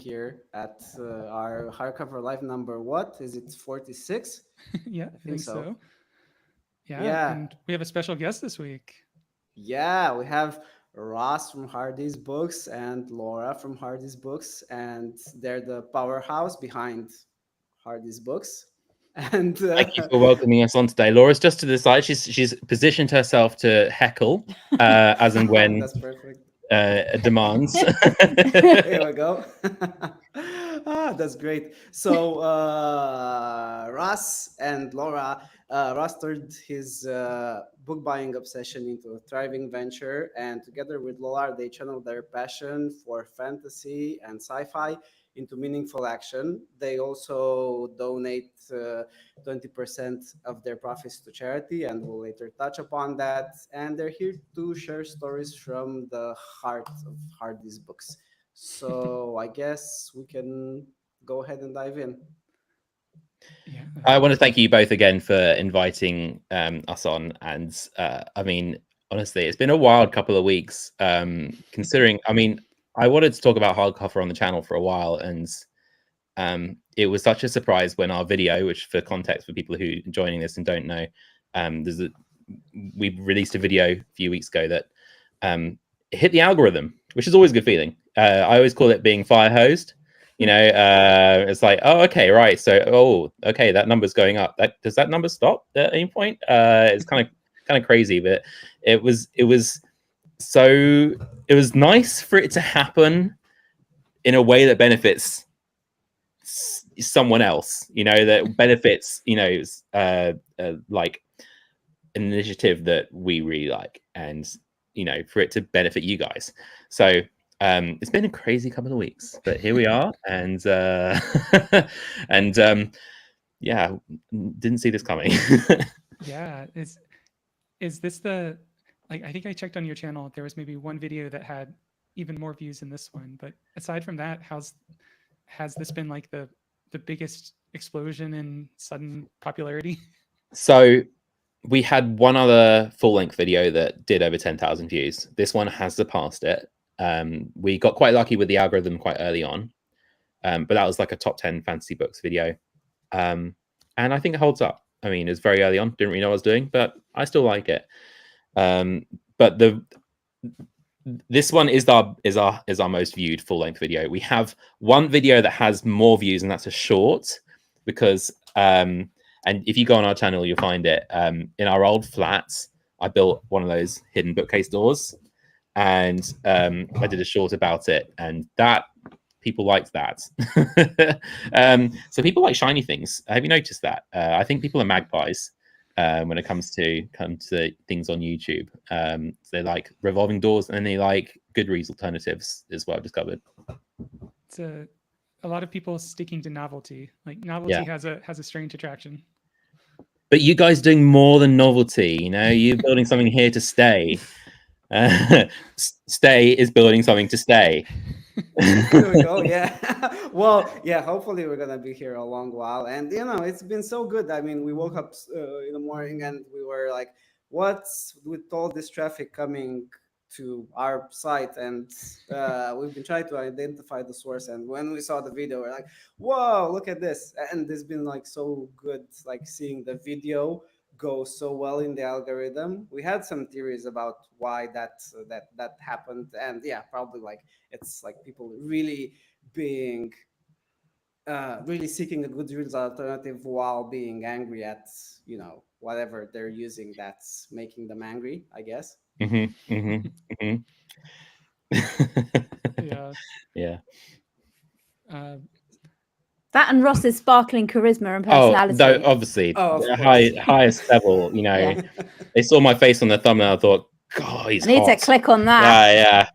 here at our hardcover live number. What is it? 46? Yeah, I think so. so. Yeah, Yeah, and we have a special guest this week. yeah. We have Ross from Hardy's Books and Laura from Hardy's Books, and they're the powerhouse behind Hardy's Books. And Thank you for welcoming us on today. Laura's just to the side. She's positioned herself to heckle as and when that's perfect. demands. Here we go. That's great. So Ross and Laura, Ross turned his book buying obsession into a thriving venture, and together with Laura, they channeled their passion for fantasy and sci-fi into meaningful action. They also donate 20% of their profits to charity, and we'll later touch upon that. And they're here to share stories from the heart of Hardy's Books. So I guess we can go ahead and dive in. Yeah. I want to thank you both again for inviting us on. And I mean, honestly, it's been a wild couple of weeks. Considering, I mean, I wanted to talk about hardcover on the channel for a while, and it was such a surprise when our video, which for context for people who are joining this and don't know, we released a video a few weeks ago that hit the algorithm, which is always a good feeling. I always call it being fire hosed. You know, it's like, oh, okay, right. So, oh, okay, that number's going up. Does that number stop at any point? It's kind of crazy, but it was nice for it to happen in a way that benefits someone else. You know, that benefits, you know, like an initiative that we really like, and you know, for it to benefit you guys. So it's been a crazy couple of weeks, but here we are, and yeah, didn't see this coming. Yeah, is this the, like, I think I checked on your channel, there was maybe one video that had even more views than this one, but aside from that, has this been like the biggest explosion in sudden popularity? So we had one other full-length video that did over 10,000 views. This one has surpassed it. We got quite lucky with the algorithm quite early on, but that was like a top 10 fantasy books video, and I think it holds up. I mean, it's very early on, didn't really know what I was doing, but I still like it. But this one is our most viewed full-length video. We have one video that has more views, and that's a short, because and if you go on our channel, you'll find it. In our old flats, I built one of those hidden bookcase doors, and I did a short about it, and that people liked that. So people like shiny things. Have you noticed that? I think people are magpies when it comes to things on YouTube. They like revolving doors, and they like Goodreads alternatives as well. I've discovered. It's a lot of people sticking to novelty. Like novelty has a strange attraction. But you guys doing more than novelty. You know, you're building something here to stay. Stay is building something to stay. There we go. Yeah. Well, yeah. Hopefully, we're gonna be here a long while, and you know, it's been so good. I mean, we woke up in the morning and we were like, "What's with all this traffic coming to our site?" And we've been trying to identify the source. And when we saw the video, we're like, "Whoa, look at this!" And it's been like so good, like seeing the video go so well in the algorithm. We had some theories about why that happened, and yeah, probably like it's like people really being really seeking a good reads alternative while being angry at, you know, whatever they're using that's making them angry, I guess. Yeah. Yeah. That and Ross's sparkling charisma and personality. Oh, no, obviously, the highest level. You know, Yeah. They saw my face on the thumbnail. I thought, God, he's I need hot. to click on that. Yeah.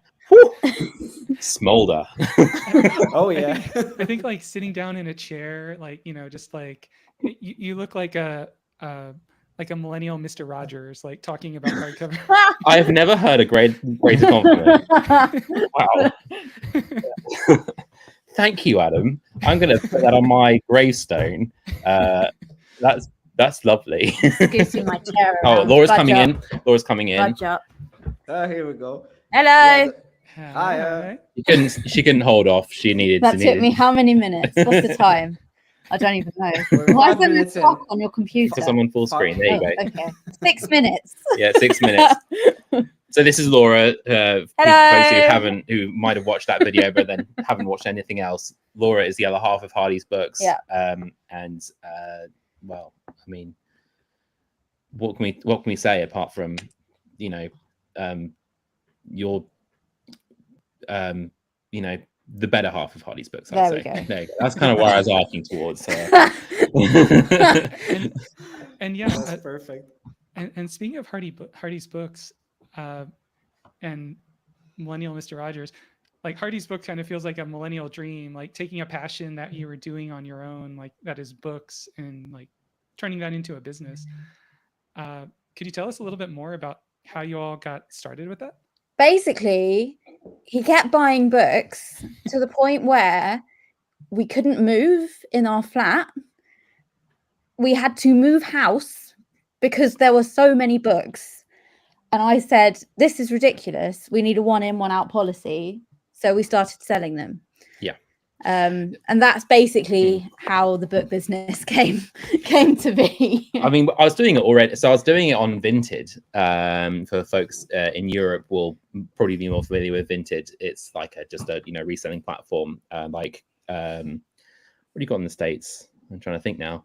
Smolder. Oh yeah. I think like sitting down in a chair, like, you know, just like you look like a millennial Mr. Rogers, like talking about hardcover. I have never heard a greater compliment. Wow. Thank you, Adam. I'm going to put that on my gravestone. That's lovely. Scooping my chair Oh, around. Laura's Budge coming up. in. Laura's coming in. Budge up. Here we go. Hello. Yeah, Hi. She couldn't hold off. She needed That to took need me how many minutes? What's the time? I don't even know. We're Why 5 is there no minutes in. clock on your computer? because I'm on full screen. There you Oh, go. okay. 6 minutes. Yeah, 6 minutes. So this is Laura. For folks who might have watched that video but then haven't watched anything else. Laura is the other half of Hardy's books. Yeah. Well, I mean, what can we say apart from, your the better half of Hardy's books, I'd There we say. go. There you go. That's kind of where I was arcing towards. And yeah, That's perfect. and speaking of Hardy's books, and Millennial Mr. Rogers, like Hardy's book kind of feels like a millennial dream, like taking a passion that you were doing on your own, like that is books, and like turning that into a business. Could you tell us a little bit more about how you all got started with that? Basically, he kept buying books to the point where we couldn't move in our flat. We had to move house because there were so many books. And I said, this is ridiculous. We need a 1 in, 1 out policy. So we started selling them. Yeah. And that's basically how the book business came to be. I mean, I was doing it already. So I was doing it on Vinted. For folks in Europe will probably be more familiar with Vinted. It's like just a reselling platform. What do you got in the States? I'm trying to think now.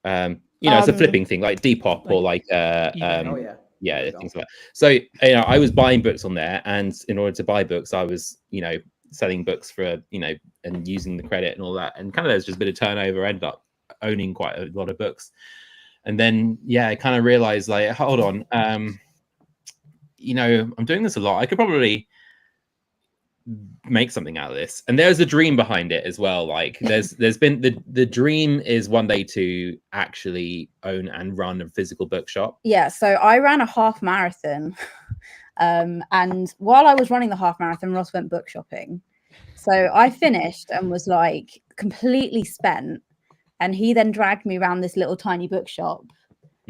It's a flipping thing like Depop or like things like that. So I was buying books on there, and in order to buy books, I was selling books for and using the credit and all that, and kind of there's just a bit of turnover. Ended up owning quite a lot of books, and then I kind of realized, like, hold on, I'm doing this a lot. I could probably make something out of this, and there's a dream behind it as well. Like there's been the dream is one day to actually own and run a physical bookshop. So I ran a half marathon, and while I was running the half marathon, Ross went book shopping. So I finished and was like completely spent, and he then dragged me around this little tiny bookshop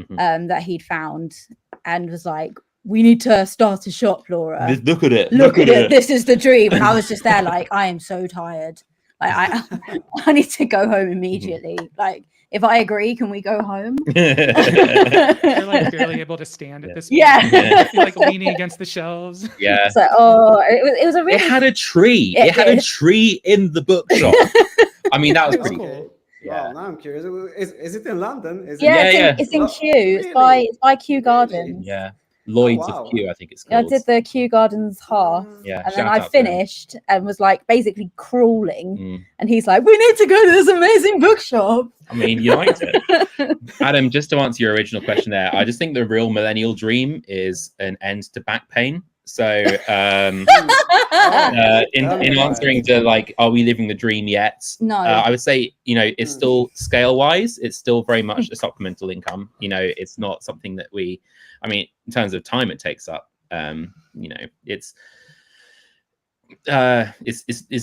that he'd found, and was like, we need to start a shop, Laura. Look at it. Look at it. This is the dream. And I was just there like, I am so tired. Like I need to go home immediately. Like, if I agree, can we go home? You're like barely able to stand at this point. Yeah. You're like leaning against the shelves. Yeah. So, it was a really... It had a tree. It had a tree in the bookshop. I mean, that was pretty cool. Yeah. Wow, now I'm curious. Is it in London? It's in Kew. Really? It's by Kew Gardens. Yeah. Lloyd's of Kew, I think it's called. I did the Kew Gardens half, and then I finished and was like basically crawling. And he's like, "We need to go to this amazing bookshop." I mean, you liked it, Adam. Just to answer your original question, there, I just think the real millennial dream is an end to back pain. So, in answering to like, are we living the dream yet? No, I would say it's still scale wise, it's still very much a supplemental income. It's not something that we. I mean, in terms of time it takes up, it's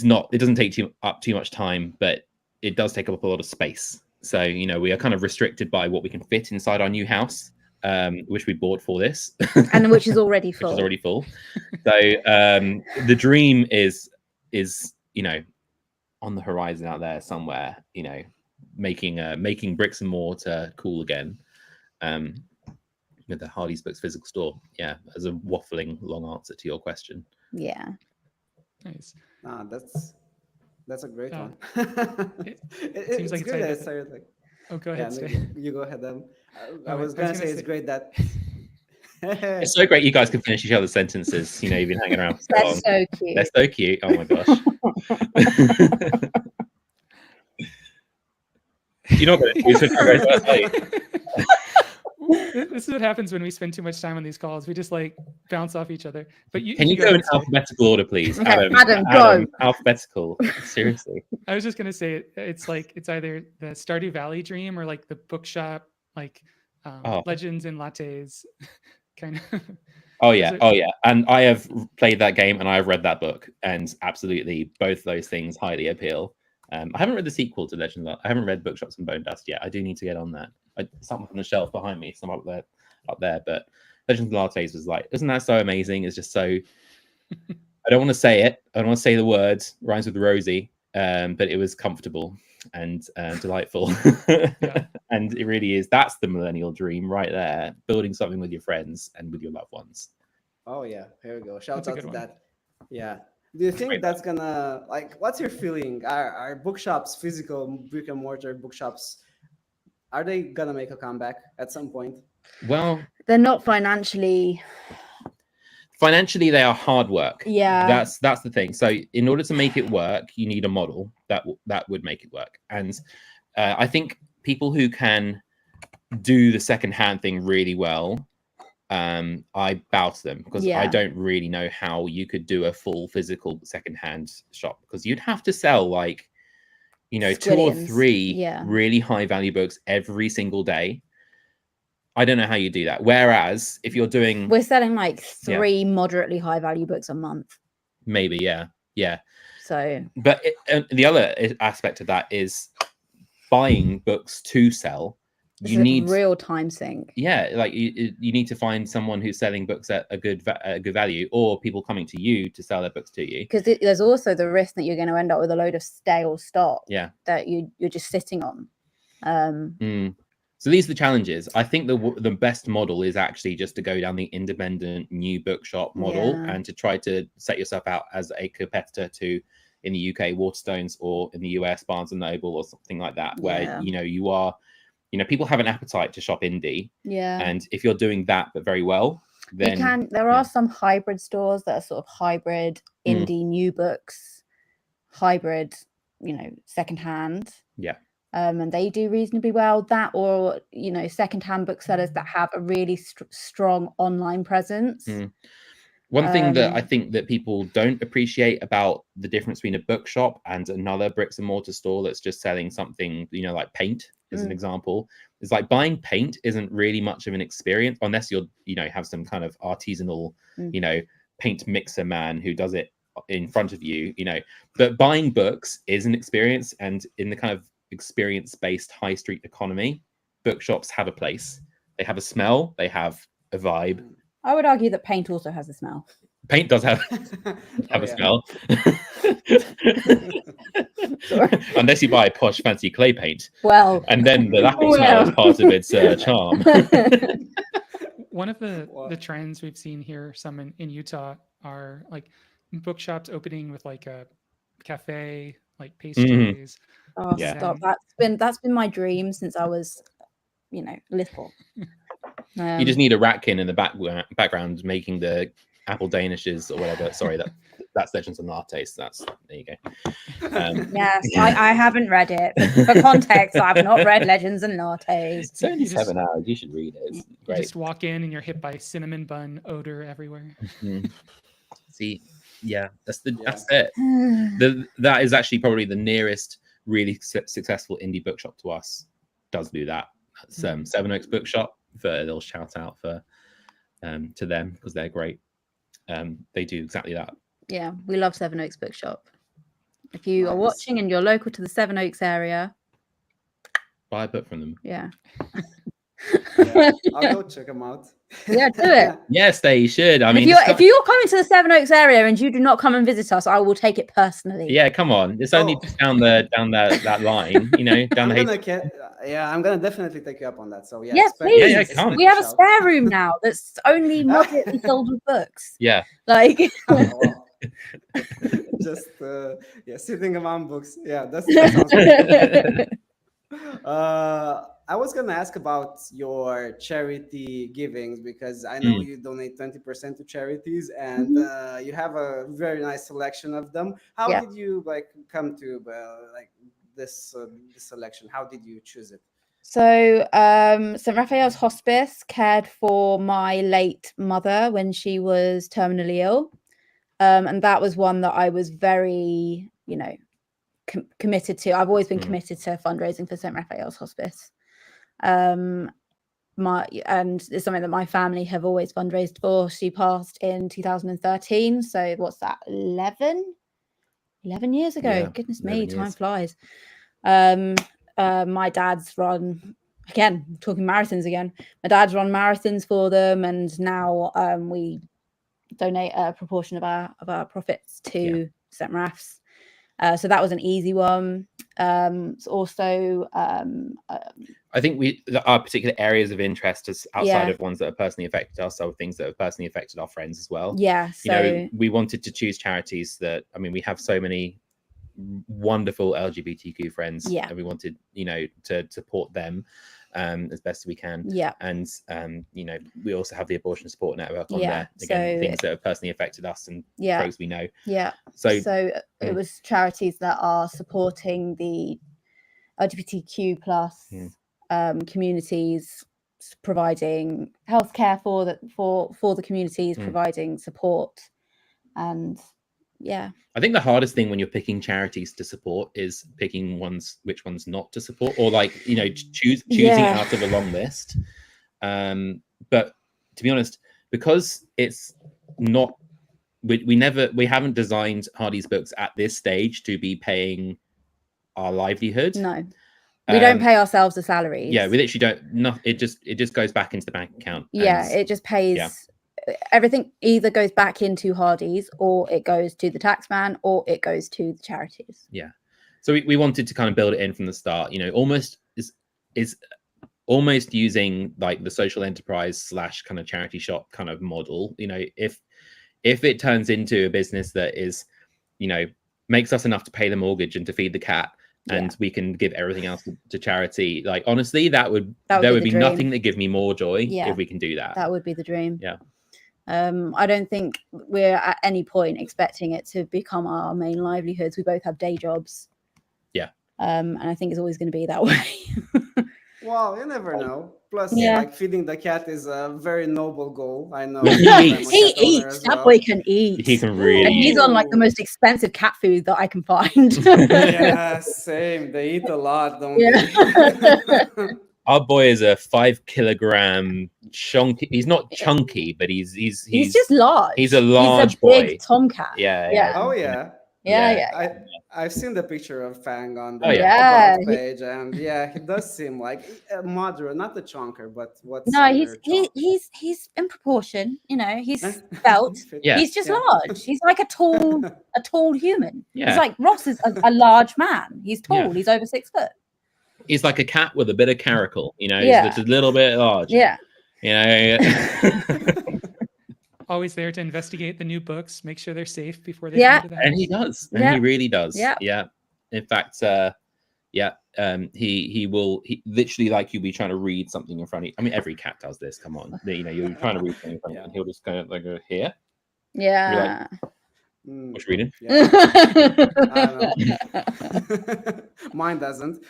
not. It doesn't take up too much time, but it does take up a lot of space. So we are kind of restricted by what we can fit inside our new house, which we bought for this, and which is already full. So the dream is on the horizon out there somewhere. Making bricks and mortar cool again. With the Hardy's Books physical store, as a waffling long answer to your question. Yeah, nice. That's a great one. It seems like good. it's go ahead. You go ahead. I was gonna say it's great that. It's so great you guys can finish each other's sentences. You've been hanging around. They're so cute. They're so cute. Oh my gosh. You're not going to do it. This is what happens when we spend too much time on these calls. We just like bounce off each other. But can you go in alphabetical order, please? Okay, Adam, go. Alphabetical. Seriously. I was just gonna say it's either the Stardew Valley dream or like the bookshop, like Legends and Lattes, kind of. Oh yeah. And I have played that game and I have read that book, and absolutely both those things highly appeal. I haven't read the sequel to Legends. I haven't read Bookshops and Bone Dust yet. I do need to get on that. Something on the shelf behind me, some up there. But Legends and Lattes was like, isn't that so amazing? It's just so. I don't want to say it. I don't want to say the words. Rhymes with Rosie. But it was comfortable and delightful. Yeah. And it really is. That's the millennial dream right there. Building something with your friends and with your loved ones. Oh yeah, here we go. Shout That's a out good to one. that. Yeah. Do you think Great. that's gonna like? What's your feeling? Are bookshops, physical brick and mortar bookshops, are they gonna make a comeback at some point? Well, They're not financially. financially they are hard work. Yeah. That's the thing. So in order to make it work, you need a model that would make it work. And I think people who can do the secondhand thing really well, I bow to them, because I Yeah. don't really know how you could do a full physical secondhand shop, because you'd have to sell like, you know, 2 or Squillions. 3 Yeah. really high value books every single day. I don't know how you do that. Whereas if you're doing We're selling like Yeah. 3 moderately high value books a month. maybe, yeah. So But the other aspect of that is buying books to sell. it's You a need real time sink. like you need to find someone who's selling books at a good value, or people coming to you to sell their books to you. Because there's also the risk that you're going to end up with a load of stale stock Yeah. that you're just sitting on. So these are the challenges. I think the best model is actually just to go down the independent new bookshop model, Yeah. and to try to set yourself out as a competitor to, in the UK, Waterstones, or in the US, Barnes and Noble, or something like that, where Yeah. you are, people have an appetite to shop indie, Yeah. and if you're doing that but very well, then There are some hybrid stores that are sort of hybrid indie new books, hybrid, secondhand. Yeah. And they do reasonably well. That, or secondhand booksellers that have a really strong online presence. One thing that I think that people don't appreciate about the difference between a bookshop and another bricks and mortar store that's just selling something, like paint as an example, is like buying paint isn't really much of an experience unless you're, have some kind of artisanal, paint mixer man who does it in front of you, but buying books is an experience. And in the kind of experience-based high street economy, bookshops have a place. They have a smell, they have a vibe. I would argue that paint also has a smell. Paint does have a smell. Unless you buy posh fancy clay paint. Well, and then the lack of smell is part of its charm. One of the trends we've seen here, some in Utah, are like bookshops opening with like a cafe, like pastries. Oh, Yeah. stop! That's been my dream since I was, little. You just need a ratkin in the background making the apple danishes or whatever. Sorry, that's Legends and Lattes. There you go. Yes, I haven't read it. For context, I've not read Legends and Lattes. It's only 7 hours. You should read it. It's great. You just walk in and you're hit by cinnamon bun odor everywhere. See, yeah, that's it. That is actually probably the nearest really successful indie bookshop to us. Does do that. That's Seven Oaks Bookshop. For a little shout out for to them, because they're great. They do exactly that. Yeah, we love Seven Oaks Bookshop. If you are watching and you're local to the Seven Oaks area, buy a book from them. Yeah. I'll go check them out. Yeah, do it. Yes, they should. I mean, if you're coming to the Seven Oaks area and you do not come and visit us, I will take it personally. Yeah, come on. It's only down that line, down I'm gonna definitely take you up on that. So yeah, yes, please. Yeah, come. We have a spare room now that's only moderately filled with books. Yeah. Like just sitting among books. Yeah, that sounds good. I was gonna ask about your charity givings, because I know you donate 20% to charities, and you have a very nice selection of them. How did you come to this selection? How did you choose it? So St. Raphael's Hospice cared for my late mother when she was terminally ill, and that was one that I was very committed to. I've always been committed to fundraising for St. Raphael's Hospice. And it's something that my family have always fundraised for. She passed in 2013, so what's that, 11 years ago? Yeah, Goodness me, time years. flies. My dad's run, again talking marathons again, my dad's run marathons for them, and now we donate a proportion of our profits to St. Raf's. So that was an easy one. Also, I think our particular areas of interest is outside Yeah. of ones that have personally affected us, are things that have personally affected our friends as well. yeah. You know, So we wanted to choose charities that, I mean, we have so many wonderful LGBTQ friends, Yeah. and we wanted, you know, to support them as best we can. yeah, And you know, we also have the abortion support network on Yeah, there, again, so- things that have personally affected us and yeah, folks we know. yeah. So It was charities that are supporting the LGBTQ plus communities, providing healthcare for the communities, providing support, and yeah, I think the hardest thing when you're picking charities to support is picking which ones not to support, or like, you know, choosing out of a long list. But to be honest, because it's not, we haven't designed Hardy's books at this stage to be paying our livelihood. no, we don't pay ourselves the salaries. Yeah, we literally don't. No, it just goes back into the bank account. Yeah, and it just pays. Everything either goes back into Hardy's, or it goes to the taxman, or it goes to the charities. Yeah, so we wanted to kind of build it in from the start. You know, almost is almost using like the social enterprise / kind of charity shop kind of model. You know, if it turns into a business that is, you know, makes us enough to pay the mortgage and to feed the cat, and we can give everything else to charity, like honestly, there would be nothing that give me more joy if we can do that. That would be the dream. Yeah. I don't think we're at any point expecting it to become our main livelihoods. We both have day jobs. Yeah. And I think it's always going to be that way. Well, you never know. Plus, Yeah. like feeding the cat is a very noble goal. I know. He I'm a eats. He cat owner eats. as That well. boy can eat. He can really And he's eat. on like the most expensive cat food that I can find. Yeah, same. They eat a lot, don't they? Our boy is a 5 kilogram chunky. He's not chunky, but he's just large. He's a large He's a boy. big tomcat. Yeah. Oh yeah. Yeah. I've seen the picture of Fang on the Oh, yeah. about page, and yeah, he does seem like a moderate, not a chunker, but what's No, under chunk? he's in proportion. You know, he's felt. Yeah. He's just large. He's like a tall human. Yeah. He's like Ross is a large man. He's tall. Yeah. He's over 6 foot. He's like a cat with a bit of caracal, you know. Yeah. He's just a little bit large. Yeah. You know. Always there to investigate the new books, make sure they're safe before they Yeah. come to the house. And he does. And Yeah. he really does. Yeah. Yeah. In fact, he will literally, like, you'll be trying to read something in front of you. I mean, every cat does this. Come on. You know, you're trying to read something in front of you, and he'll just kind of like go here. Yeah. What you reading? Yeah. I don't know. Mine doesn't,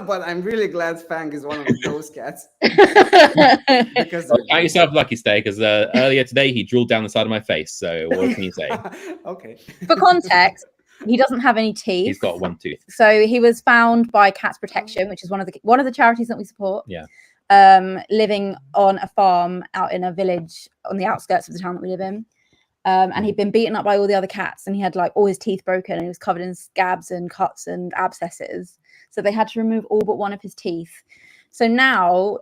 but I'm really glad Fang is one of those cats because Count yourself lucky, Stay, because earlier today he drooled down the side of my face. So what can you say? Okay. For context, he doesn't have any teeth. He's got one tooth. So he was found by Cats Protection, which is one of the charities that we support. Yeah. Living on a farm out in a village on the outskirts of the town that we live in. And he'd been beaten up by all the other cats, and he had like all his teeth broken, and he was covered in scabs and cuts and abscesses. So they had to remove all but one of his teeth. So now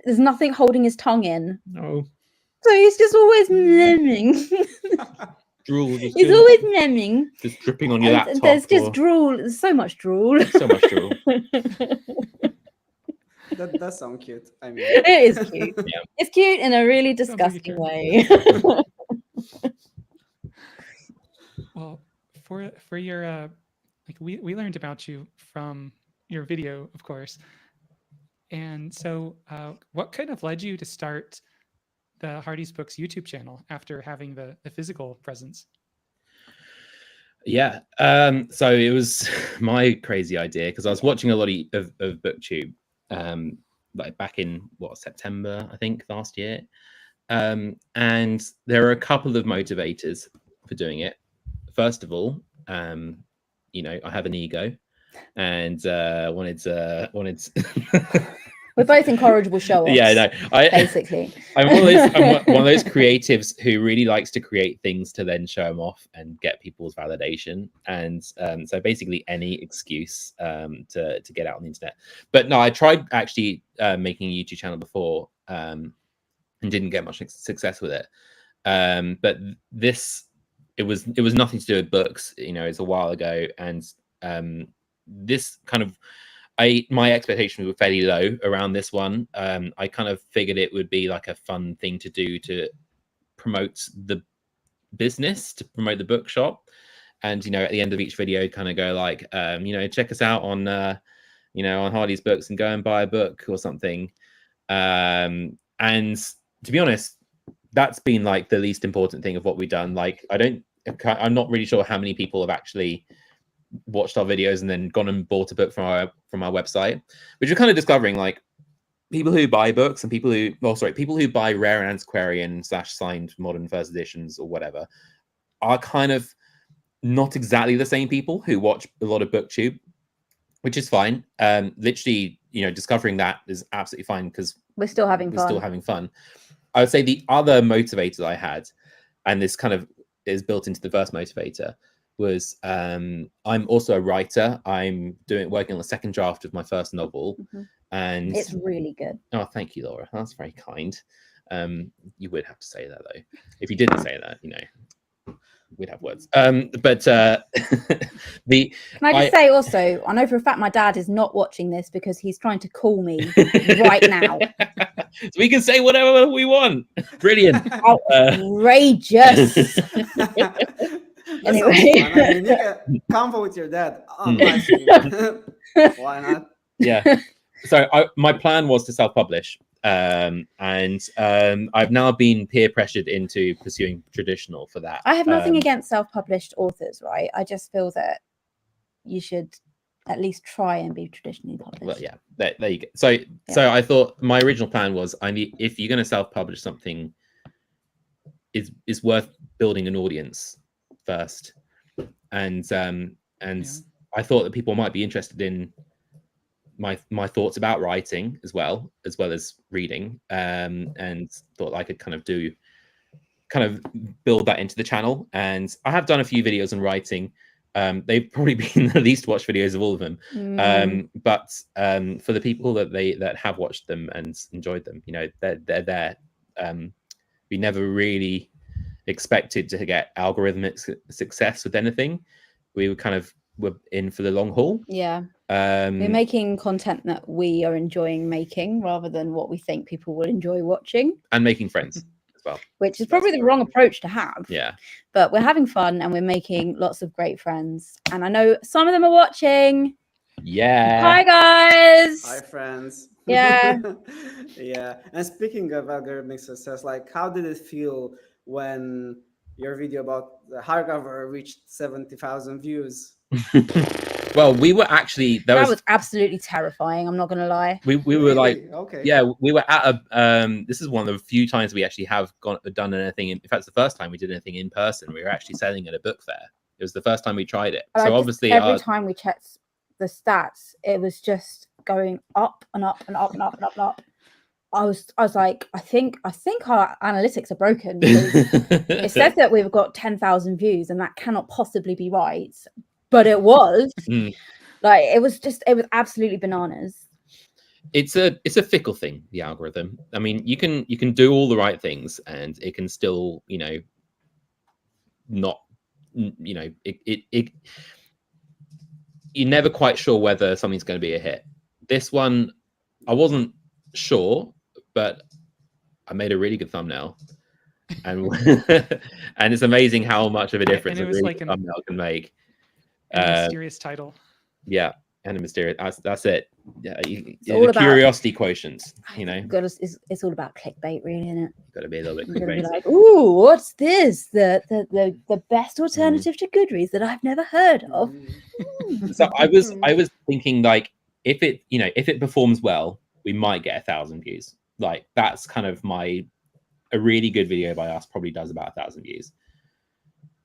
there's nothing holding his tongue in. No. So he's just always memming. Drool. He's always memming. Just dripping on your And laptop. there's just drool. There's so much drool. So much drool. That does sound cute. I mean, It is cute. Yeah. It's cute in a really Sounds like a disgusting carrot. way. Well, for your like we learned about you from your video, of course. And so what kind of led you to start the Hardy's Books YouTube channel after having the physical presence? Yeah. So it was my crazy idea, because I was watching a lot of BookTube, like back in September, I think, last year. And there are a couple of motivators for doing it. First of all, you know, I have an ego, and wanted. We're both incorrigible show-offs. Yeah, no, basically. I'm one of those creatives who really likes to create things to then show them off and get people's validation. And so basically any excuse to get out on the internet. But no, I tried actually making a YouTube channel before and didn't get much success with it. But this, it was nothing to do with books. You know, it's a while ago, and this kind of, my expectations were fairly low around this one. I kind of figured it would be like a fun thing to do to promote the business, to promote the bookshop, and you know, at the end of each video, kind of go like, you know, check us out on you know, on Hardy's Books and go and buy a book or something. And to be honest, that's been like the least important thing of what we've done. Like, I'm not really sure how many people have actually watched our videos and then gone and bought a book from our website, which we're kind of discovering, like, people who buy books and people who buy rare antiquarian / signed modern first editions or whatever are kind of not exactly the same people who watch a lot of booktube, which is fine. Literally, you know, discovering that is absolutely fine because We're still having fun. I would say the other motivator I had, and this kind of is built into the first motivator, was I'm also a writer. I'm working on the second draft of my first novel, and It's really good. Oh, thank you, Laura. That's very kind. You would have to say that though. If you didn't say that, you know, we'd have words. But the Can I just say also, I know for a fact my dad is not watching this because he's trying to call me right now. So we can say whatever we want. Brilliant. Outrageous. Anyway. I mean, you can convo with your dad. Oh, nice. Why not? Yeah. So my plan was to self-publish, and I've now been peer pressured into pursuing traditional for that. I have nothing against self-published authors, right? I just feel that you should at least try and be traditionally published. Well, yeah, there you go. So I thought my original plan was, if you're going to self-publish something, it's worth building an audience first, and I thought that people might be interested in my thoughts about writing as well as reading, and thought I could kind of build that into the channel. And I have done a few videos on writing. They've probably been the least watched videos of all of them. But for the people that have watched them and enjoyed them, you know, they're there. We never really expected to get algorithmic success with anything. We were in for the long haul. Yeah. We're making content that we are enjoying making rather than what we think people will enjoy watching. And making friends as well. Which is probably the wrong approach to have. Yeah. But we're having fun and we're making lots of great friends. And I know some of them are watching. Yeah. Hi, guys. Hi, friends. Yeah. Yeah. And speaking of algorithmic success, like, how did it feel when your video about the hardcover reached 70,000 views? Well, we were actually that was absolutely terrifying. I'm not gonna lie. We were like, okay, yeah, we were at a this is one of the few times we actually have done anything. In fact, it's the first time we did anything in person. We were actually selling at a book fair. It was the first time we tried it. So obviously, every time we checked the stats, it was just going up and up and up and up and up and up. I was like, I think our analytics are broken because it says that we've got 10,000 views, and that cannot possibly be right. But it was like it was absolutely bananas. It's a fickle thing, the algorithm. I mean, you can do all the right things, and it can still, you know, not, you know, it you're never quite sure whether something's going to be a hit. This one, I wasn't sure, but I made a really good thumbnail, and and it's amazing how much of a difference a really good thumbnail can make. A mysterious title. Yeah, and a mysterious. That's it. Yeah, the curiosity quotient. You know, it's all about clickbait, really, isn't it? You've got to be a little bit clickbait. Like, ooh, what's this? The best alternative to Goodreads that I've never heard of. So I was thinking, like, if it performs well, we might get 1,000 views. Like, that's kind of a really good video by us probably does about 1,000 views.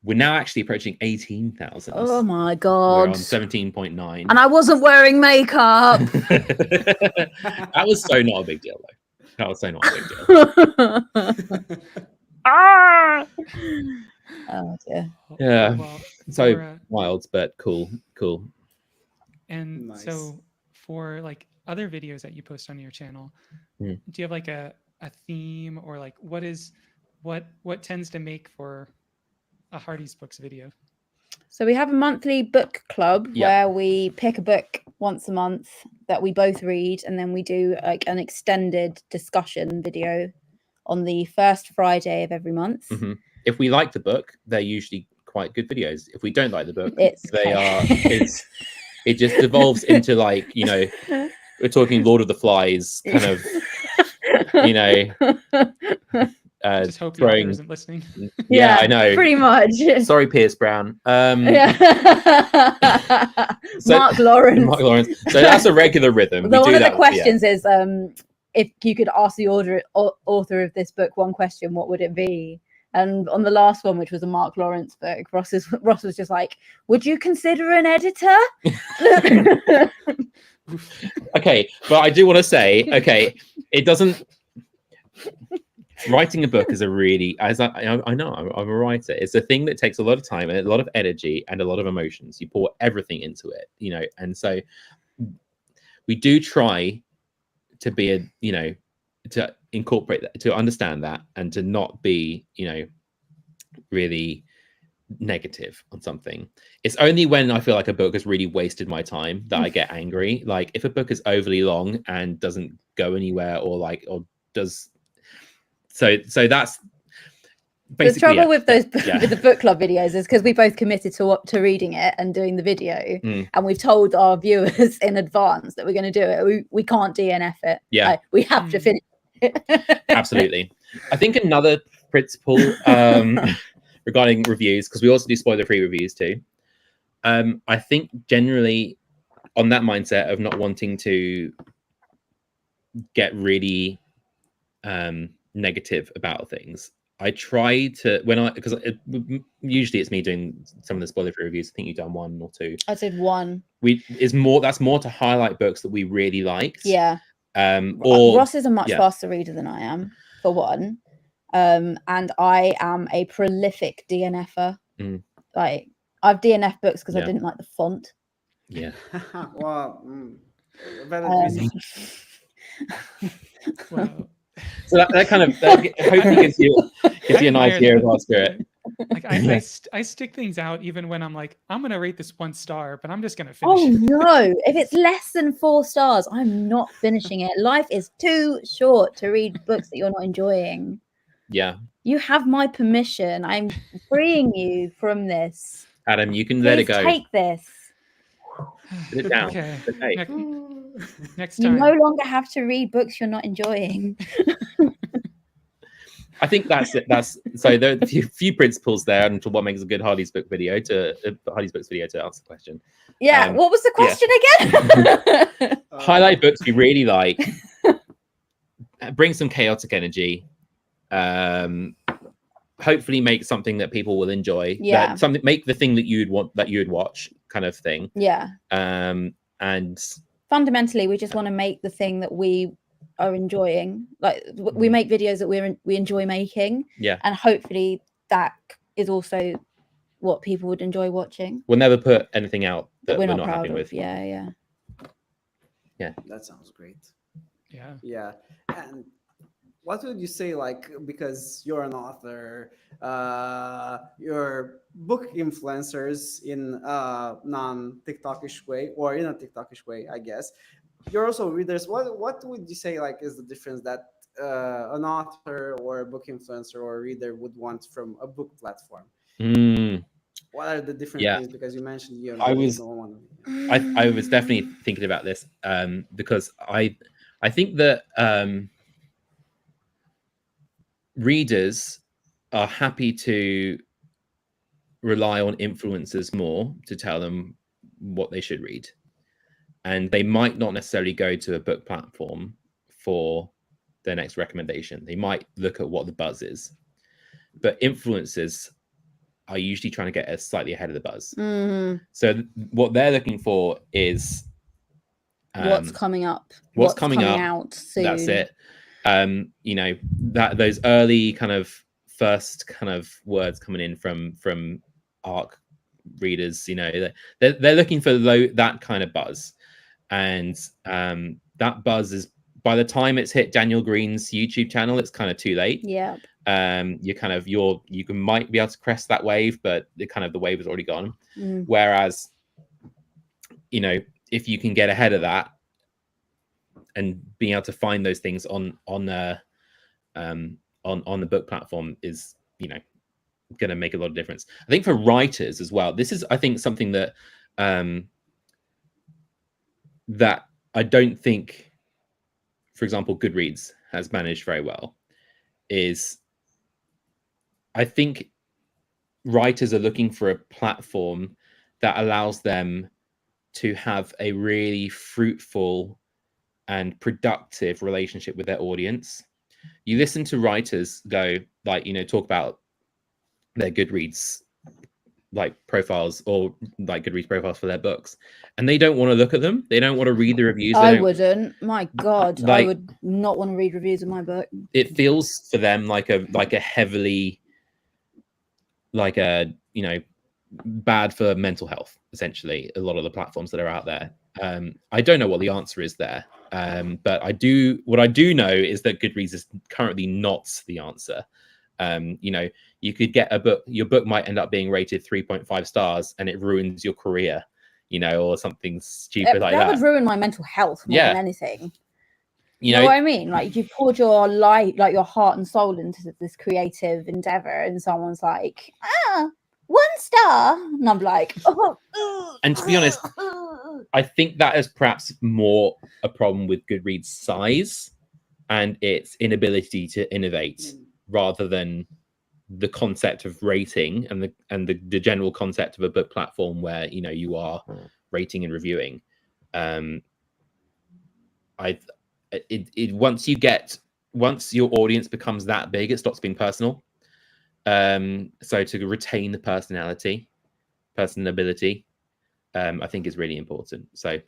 We're now actually approaching 18,000. Oh my god! We're on 17.9, and I wasn't wearing makeup. That was so not a big deal, though. That was so not a big deal. Ah! Oh dear. Yeah. Well, so wild, but cool. And nice. So for like other videos that you post on your channel, do you have like a theme, or like what is what tends to make for a Hardy's Books video? So we have a monthly book club Yeah. where we pick a book once a month that we both read, and then we do like an extended discussion video on the first Friday of every month. Mhm. If we like the book, they're usually quite good videos. If we don't like the book, It's they are. chaos. It just devolves into like, you know, we're talking Lord of the Flies kind of, you know, Just hope the author throwing. isn't listening. Yeah, I know. Pretty much. Sorry, Pierce Brown. Yeah. So- Mark Lawrence. Mark Lawrence. So that's a regular rhythm. The, We one do of the that, yeah. questions is if you could ask the author of this book one question, what would it be? And on the last one, which was a Mark Lawrence book, Ross was just like, would you consider an editor? Okay, but I do want to say, okay, it doesn't. Writing a book is a really, as I know, I'm a writer. It's a thing that takes a lot of time and a lot of energy and a lot of emotions. You pour everything into it, you know, and so we do try to be a, you know, to incorporate that, to understand that, and to not be, you know, really negative on something. It's only when I feel like a book has really wasted my time that I get angry. Like if a book is overly long and doesn't go anywhere, or like, or does. So that's The trouble yeah, with those yeah. with the book club videos is because we both committed to reading it and doing the video, and we've told our viewers in advance that we're going to do it. We can't DNF it. Yeah. Like, we have to finish it. Absolutely. I think another principle regarding reviews, because we also do spoiler-free reviews too. I think generally on that mindset of not wanting to get really negative about things, I try to, because usually it's me doing some of the spoiler-free reviews. I think you've done one or two. I did one. That's more to highlight books that we really liked. Yeah. Or Ross is a much faster reader than I am, for one. And I am a prolific DNFer. Like, I've DNF books because I didn't like the font. Yeah. Well, valid reason. Wow. So that kind of hopefully gives you an idea of our spirit. Like I stick things out even when I'm like, I'm gonna rate this 1 star, but I'm just gonna finish Oh it. no! If it's less than 4 stars, I'm not finishing it. Life is too short to read books that you're not enjoying. Yeah. You have my permission. I'm freeing you from this. Adam, you can let it Please go. take this. Put it down. Okay. Okay. Next You time. no longer have to read books you're not enjoying. I think that's it. So there are a few principles there into what makes a good Hardy's Books video to answer the question. Yeah. What was the question again? Highlight books you really like. Bring some chaotic energy. Hopefully make something that people will enjoy. Yeah. Make the thing that you would watch, kind of thing. Yeah. And fundamentally, we just want to make the thing that we are enjoying. Like, we make videos that we enjoy making. Yeah. And hopefully that is also what people would enjoy watching. We'll never put anything out that we're we're not not proud happy of. with. Yeah. That sounds great. Yeah. And what would you say, like, because you're an author, you're book influencers in a non-TikTokish way, or in a TikTokish way, I guess. You're also readers. What would you say, like, is the difference that an author or a book influencer or a reader would want from a book platform? What are the different things? Because you mentioned I was definitely thinking about this because I think that readers are happy to rely on influencers more to tell them what they should read, and they might not necessarily go to a book platform for their next recommendation. They might look at what the buzz is, but influencers are usually trying to get us slightly ahead of the buzz. So what they're looking for is what's coming up, what's coming out soon. That's it. You know, that those early kind of first kind of words coming in from ARC readers, you know, they're looking for that kind of buzz, and that buzz is, by the time it's hit Daniel Green's YouTube channel, it's kind of too late. Yeah. you might be able to crest that wave, but the wave is already gone. Mm. Whereas, if you can get ahead of that and being able to find those things on the book platform is going to make a lot of difference. I think for writers as well, this is, I think, something that that I don't think, for example, Goodreads has managed very well. Is I think writers are looking for a platform that allows them to have a really fruitful and productive relationship with their audience. You listen to writers go talk about their Goodreads profiles or Goodreads profiles for their books, and they don't want to look at them. They don't want to read the reviews. I wouldn't. My God, I would not want to read reviews of my book. It feels for them like a heavily bad for mental health, essentially, a lot of the platforms that are out there. I don't know what the answer is there, but what I do know is that Goodreads is currently not the answer. You could get a book, your book might end up being rated 3.5 stars and it ruins your career, or something stupid like that. That would ruin my mental health more than anything. You know know what I mean? Like, you've poured your life, like your heart and soul into this creative endeavor, and someone's like, 1 star, and I'm like, and to be honest, I think that is perhaps more a problem with Goodreads' size and its inability to innovate, rather than the concept of rating and the general concept of a book platform where you are rating and reviewing. Once your audience becomes that big, it stops being personal. So to retain the personability, I think is really important. So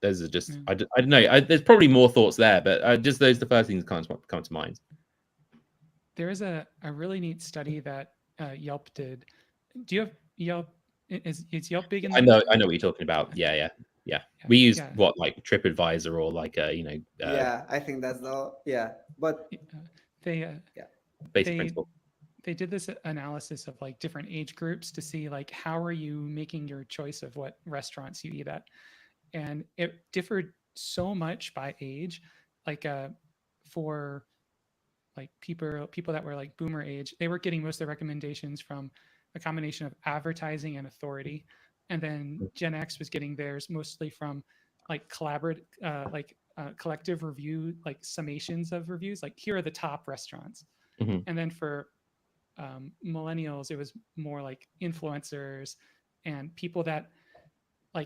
those are just I don't know. There's probably more thoughts there, but just those are the first things that come to mind. There is a really neat study that Yelp did. Do you have Yelp? Is Yelp big in the I know what you're talking about. Yeah. We use TripAdvisor or yeah, I think that's but basic principle. They did this analysis of different age groups to see how are you making your choice of what restaurants you eat at, and it differed so much by age. For people that were boomer age, they were getting most of their recommendations from a combination of advertising and authority, and then Gen X was getting theirs mostly from collaborative, collective review, summations of reviews, here are the top restaurants. Mm-hmm. And then for millennials, it was more influencers and people that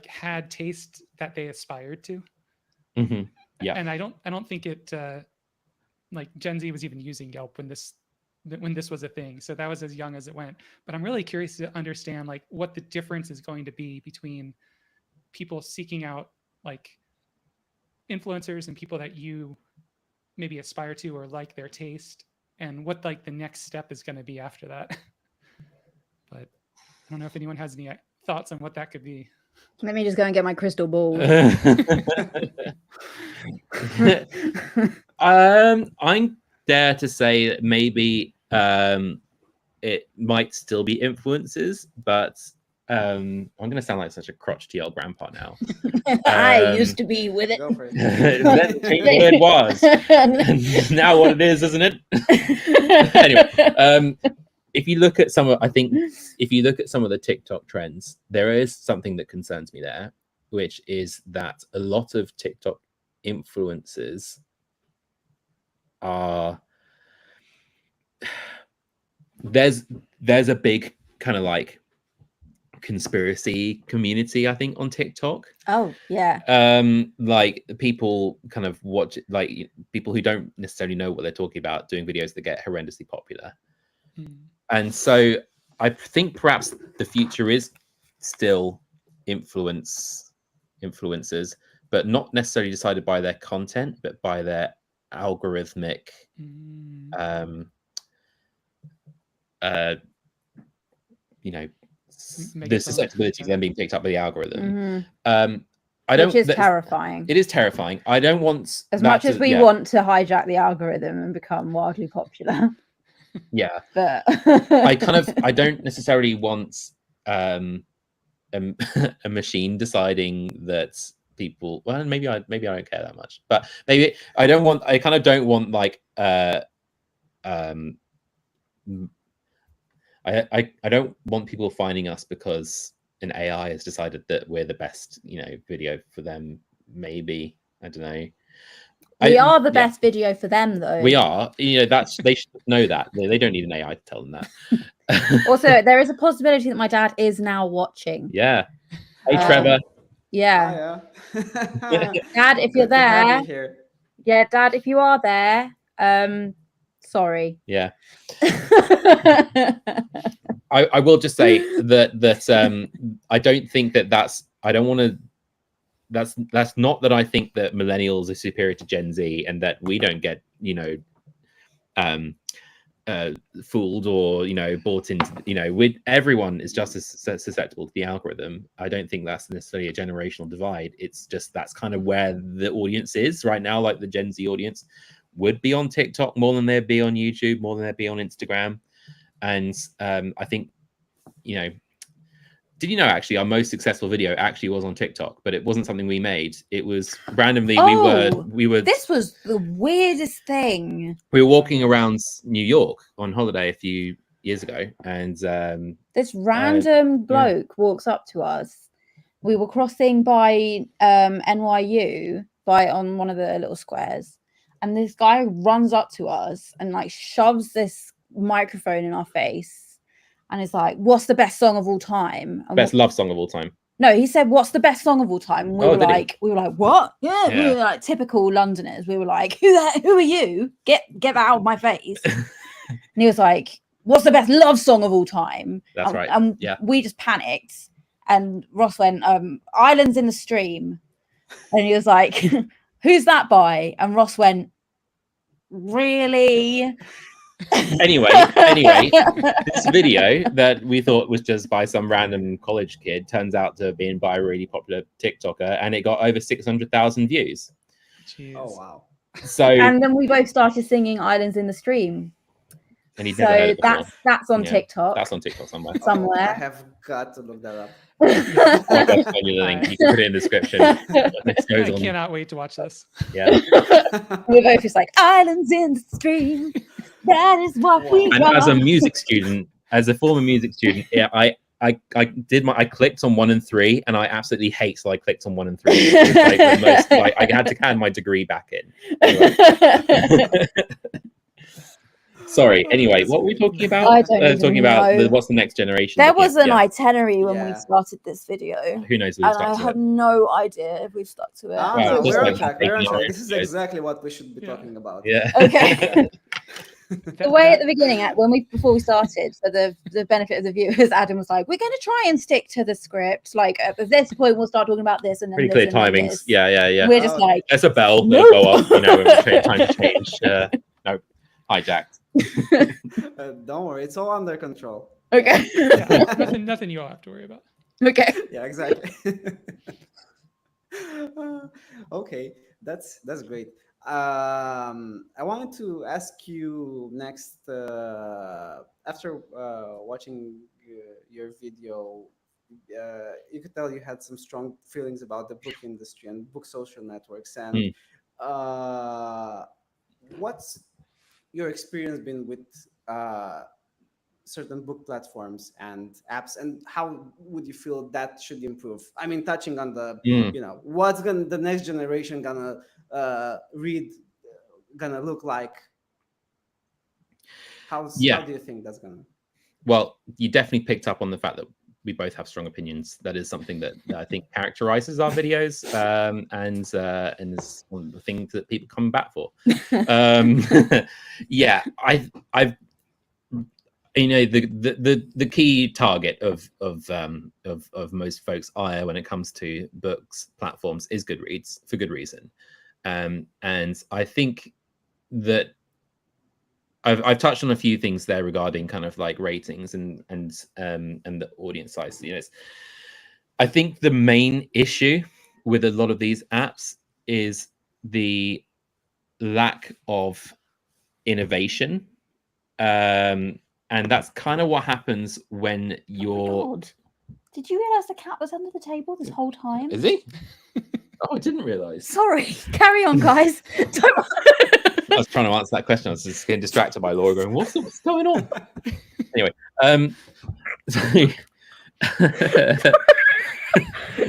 had taste that they aspired to. Mm-hmm. Yeah. And I don't think it Gen Z was even using Yelp when this was a thing. So that was as young as it went. But I'm really curious to understand what the difference is going to be between people seeking out influencers and people that you maybe aspire to or like their taste, and what the next step is going to be after that. But I don't know if anyone has any thoughts on what that could be. Let me just go and get my crystal ball. I'm dare to say that maybe it might still be influences, but I'm going to sound like such a crotchety old grandpa now. I used to be with it. Go for it. Then it was. And now what it is, isn't it? Anyway, if you look at some of the TikTok trends, there is something that concerns me there, which is that a lot of TikTok influencers are there's a big kind of conspiracy community, I think, on TikTok. Oh yeah. People kind of watch people who don't necessarily know what they're talking about doing videos that get horrendously popular. And so I think perhaps the future is still influencers, but not necessarily decided by their content, but by their algorithmic the susceptibility to them being picked up by the algorithm. Which is terrifying. It is terrifying. I don't want as much as we want to hijack the algorithm and become wildly popular. Yeah, but I don't necessarily want a, a machine deciding that people. Well, maybe I don't care that much, but maybe I kind of don't want like um I don't want people finding us because an AI has decided that we're the best, video for them. Maybe, I don't know. we are the Yeah, best video for them, though. we are. That's they should know that. They don't need an AI to tell them that. Also, there is a possibility that my dad is now watching. Yeah. Hey, Um, Trevor. Yeah. Yeah. Dad, if you're Good to have there, you here. yeah, Dad, if you are there, sorry. Yeah. I will just say that I don't think that's I don't want to that's not that I think that millennials are superior to Gen Z and that we don't get fooled or bought into with everyone is just as susceptible to the algorithm. I don't think that's necessarily a generational divide. It's just that's kind of where the audience is right now. Like the Gen Z audience would be on TikTok more than they'd be on YouTube, more than they'd be on Instagram. And I think did you know actually our most successful video actually was on TikTok, but it wasn't something we made. It was randomly we were This was the weirdest thing. we were walking around New York on holiday a few years ago, and this random bloke walks up to us. We were crossing by NYU on one of the little squares, and this guy runs up to us and like shoves this microphone in our face and is like, "What's the best song of all time?" And best love song of all time. No, he said, "What's the best song of all time?" And we were like, "What?" Yeah, we were like typical Londoners. We were like, "Who are you? Get that out of my face!" And he was like, "What's the best love song of all time?" That's right. And we just panicked. And Ross went, "Islands in the Stream," and he was like, "Who's that by?" And Ross went, "Really?" Anyway, this video that we thought was just by some random college kid turns out to have been by a really popular TikToker, and it got over 600,000 views. Jeez. Oh wow! So and then we both started singing "Islands in the Stream." And he'd never heard it before. That's on TikTok. That's on TikTok somewhere. Somewhere. I have got to look that up. I'll find you the link. You can put it in the description. I cannot wait to watch this. Yeah. We're both just like islands in the stream. That is what we want. And as a music student, as a former music student, yeah, I clicked on 1 and 3, and I absolutely hate. So I clicked on 1 and 3. It was like the most, like, I had to hand my degree back in. Anyway. Sorry. Anyway, what were we talking about? I don't talking about what's the next generation. There was an itinerary when we started this video. Who knows? And I have no idea if we've stuck to it. No, we're on track. This is exactly what we should be talking about. Yeah. Okay. The way at the beginning, before we started, for the benefit of the viewers, Adam was like, "We're going to try and stick to the script. Like at this point, we'll start talking about this and then pretty clear timings. Yeah. We're just like, there's a bell that'll go off. When it's time to change. No, hijacked. Don't worry, it's all under control. Okay. Nothing you all have to worry about. Okay. Yeah, exactly. Okay, that's great. I wanted to ask you next, after watching your video, you could tell you had some strong feelings about the book industry and book social networks. And what's your experience been with certain book platforms and apps, and how would you feel that should improve? I mean, touching on the what's the next generation gonna gonna look like? How do you think that's gonna? Well, you definitely picked up on the fact that we both have strong opinions. That is something that I think characterizes our videos, and is one of the things that people come back for. Yeah, I've the key target of most folks' ire when it comes to books platforms is Goodreads, for good reason. And I think that I've touched on a few things there regarding kind of like ratings and the audience size. I think the main issue with a lot of these apps is the lack of innovation And that's kind of what happens when Oh my you're. God. Did you realize the cat was under the table this whole time? Is he? Oh, I didn't realize. Sorry. Carry on, guys. Don't I was trying to answer that question. I was just getting distracted by Laura going, "What's going on?" Anyway, so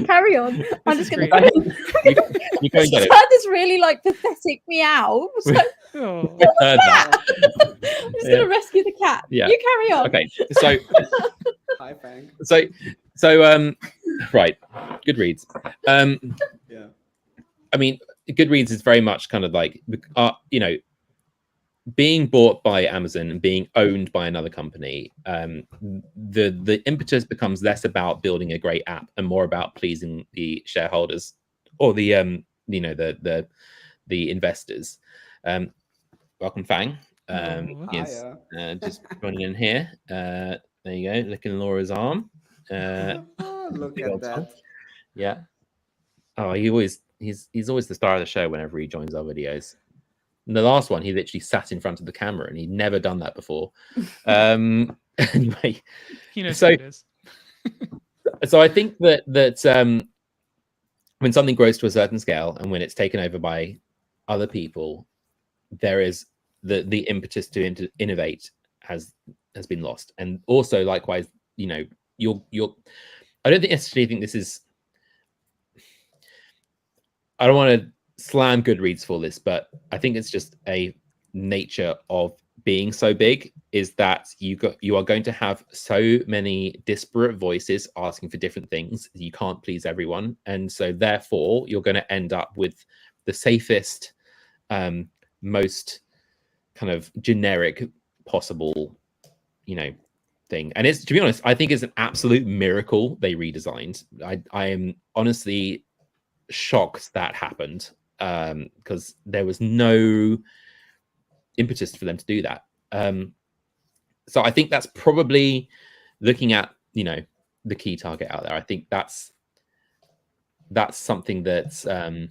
carry on. I'm This just is gonna great. you go and get just it. heard this really like pathetic meow. So Oh, We heard that. I'm just gonna rescue the cat. Yeah. You carry on. Okay, so Hi, Fang. right, Goodreads. Yeah. I mean, Goodreads is very much kind of like, being bought by Amazon and being owned by another company. The impetus becomes less about building a great app and more about pleasing the shareholders or the investors. Welcome, Fang. Yes, just running in here. There you go, licking Laura's arm. Oh, look big at old Tom. that. Yeah. Oh, he's always the star of the show whenever he joins our videos. And the last one, he literally sat in front of the camera, and he'd never done that before. Anyway, he knows so who it is. so I think that when something grows to a certain scale and when it's taken over by other people, there is the impetus to innovate has been lost. And also, likewise, you're I don't necessarily think this is. I don't want to slam Goodreads for this, but I think it's just a nature of being so big is that you are going to have so many disparate voices asking for different things. You can't please everyone, and so therefore you're going to end up with the safest, most kind of generic possible, thing. And it's, to be honest, I think it's an absolute miracle they redesigned. I am honestly shocked that happened, because there was no impetus for them to do that. So I think that's probably, looking at the key target out there, I think that's something that's a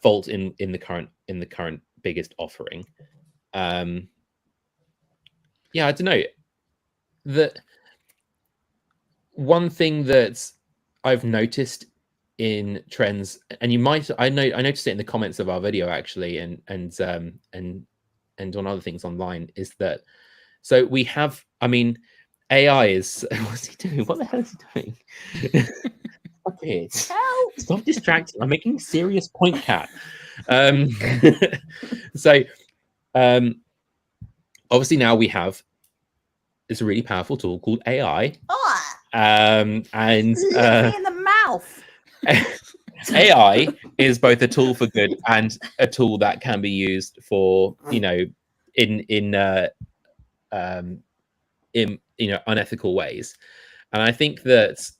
fault in the current biggest offering. I don't know, that one thing that I've noticed in trends, and I noticed it in the comments of our video actually, and on other things online, is that, so we have, I mean, AI is what's he doing? What the hell is he doing? Stop it. Help. Stop distracting. I'm making a serious point, Cat. So obviously now we have this really powerful tool called AI. And Lick me in the mouth. AI is both a tool for good and a tool that can be used for, in unethical ways. And I think that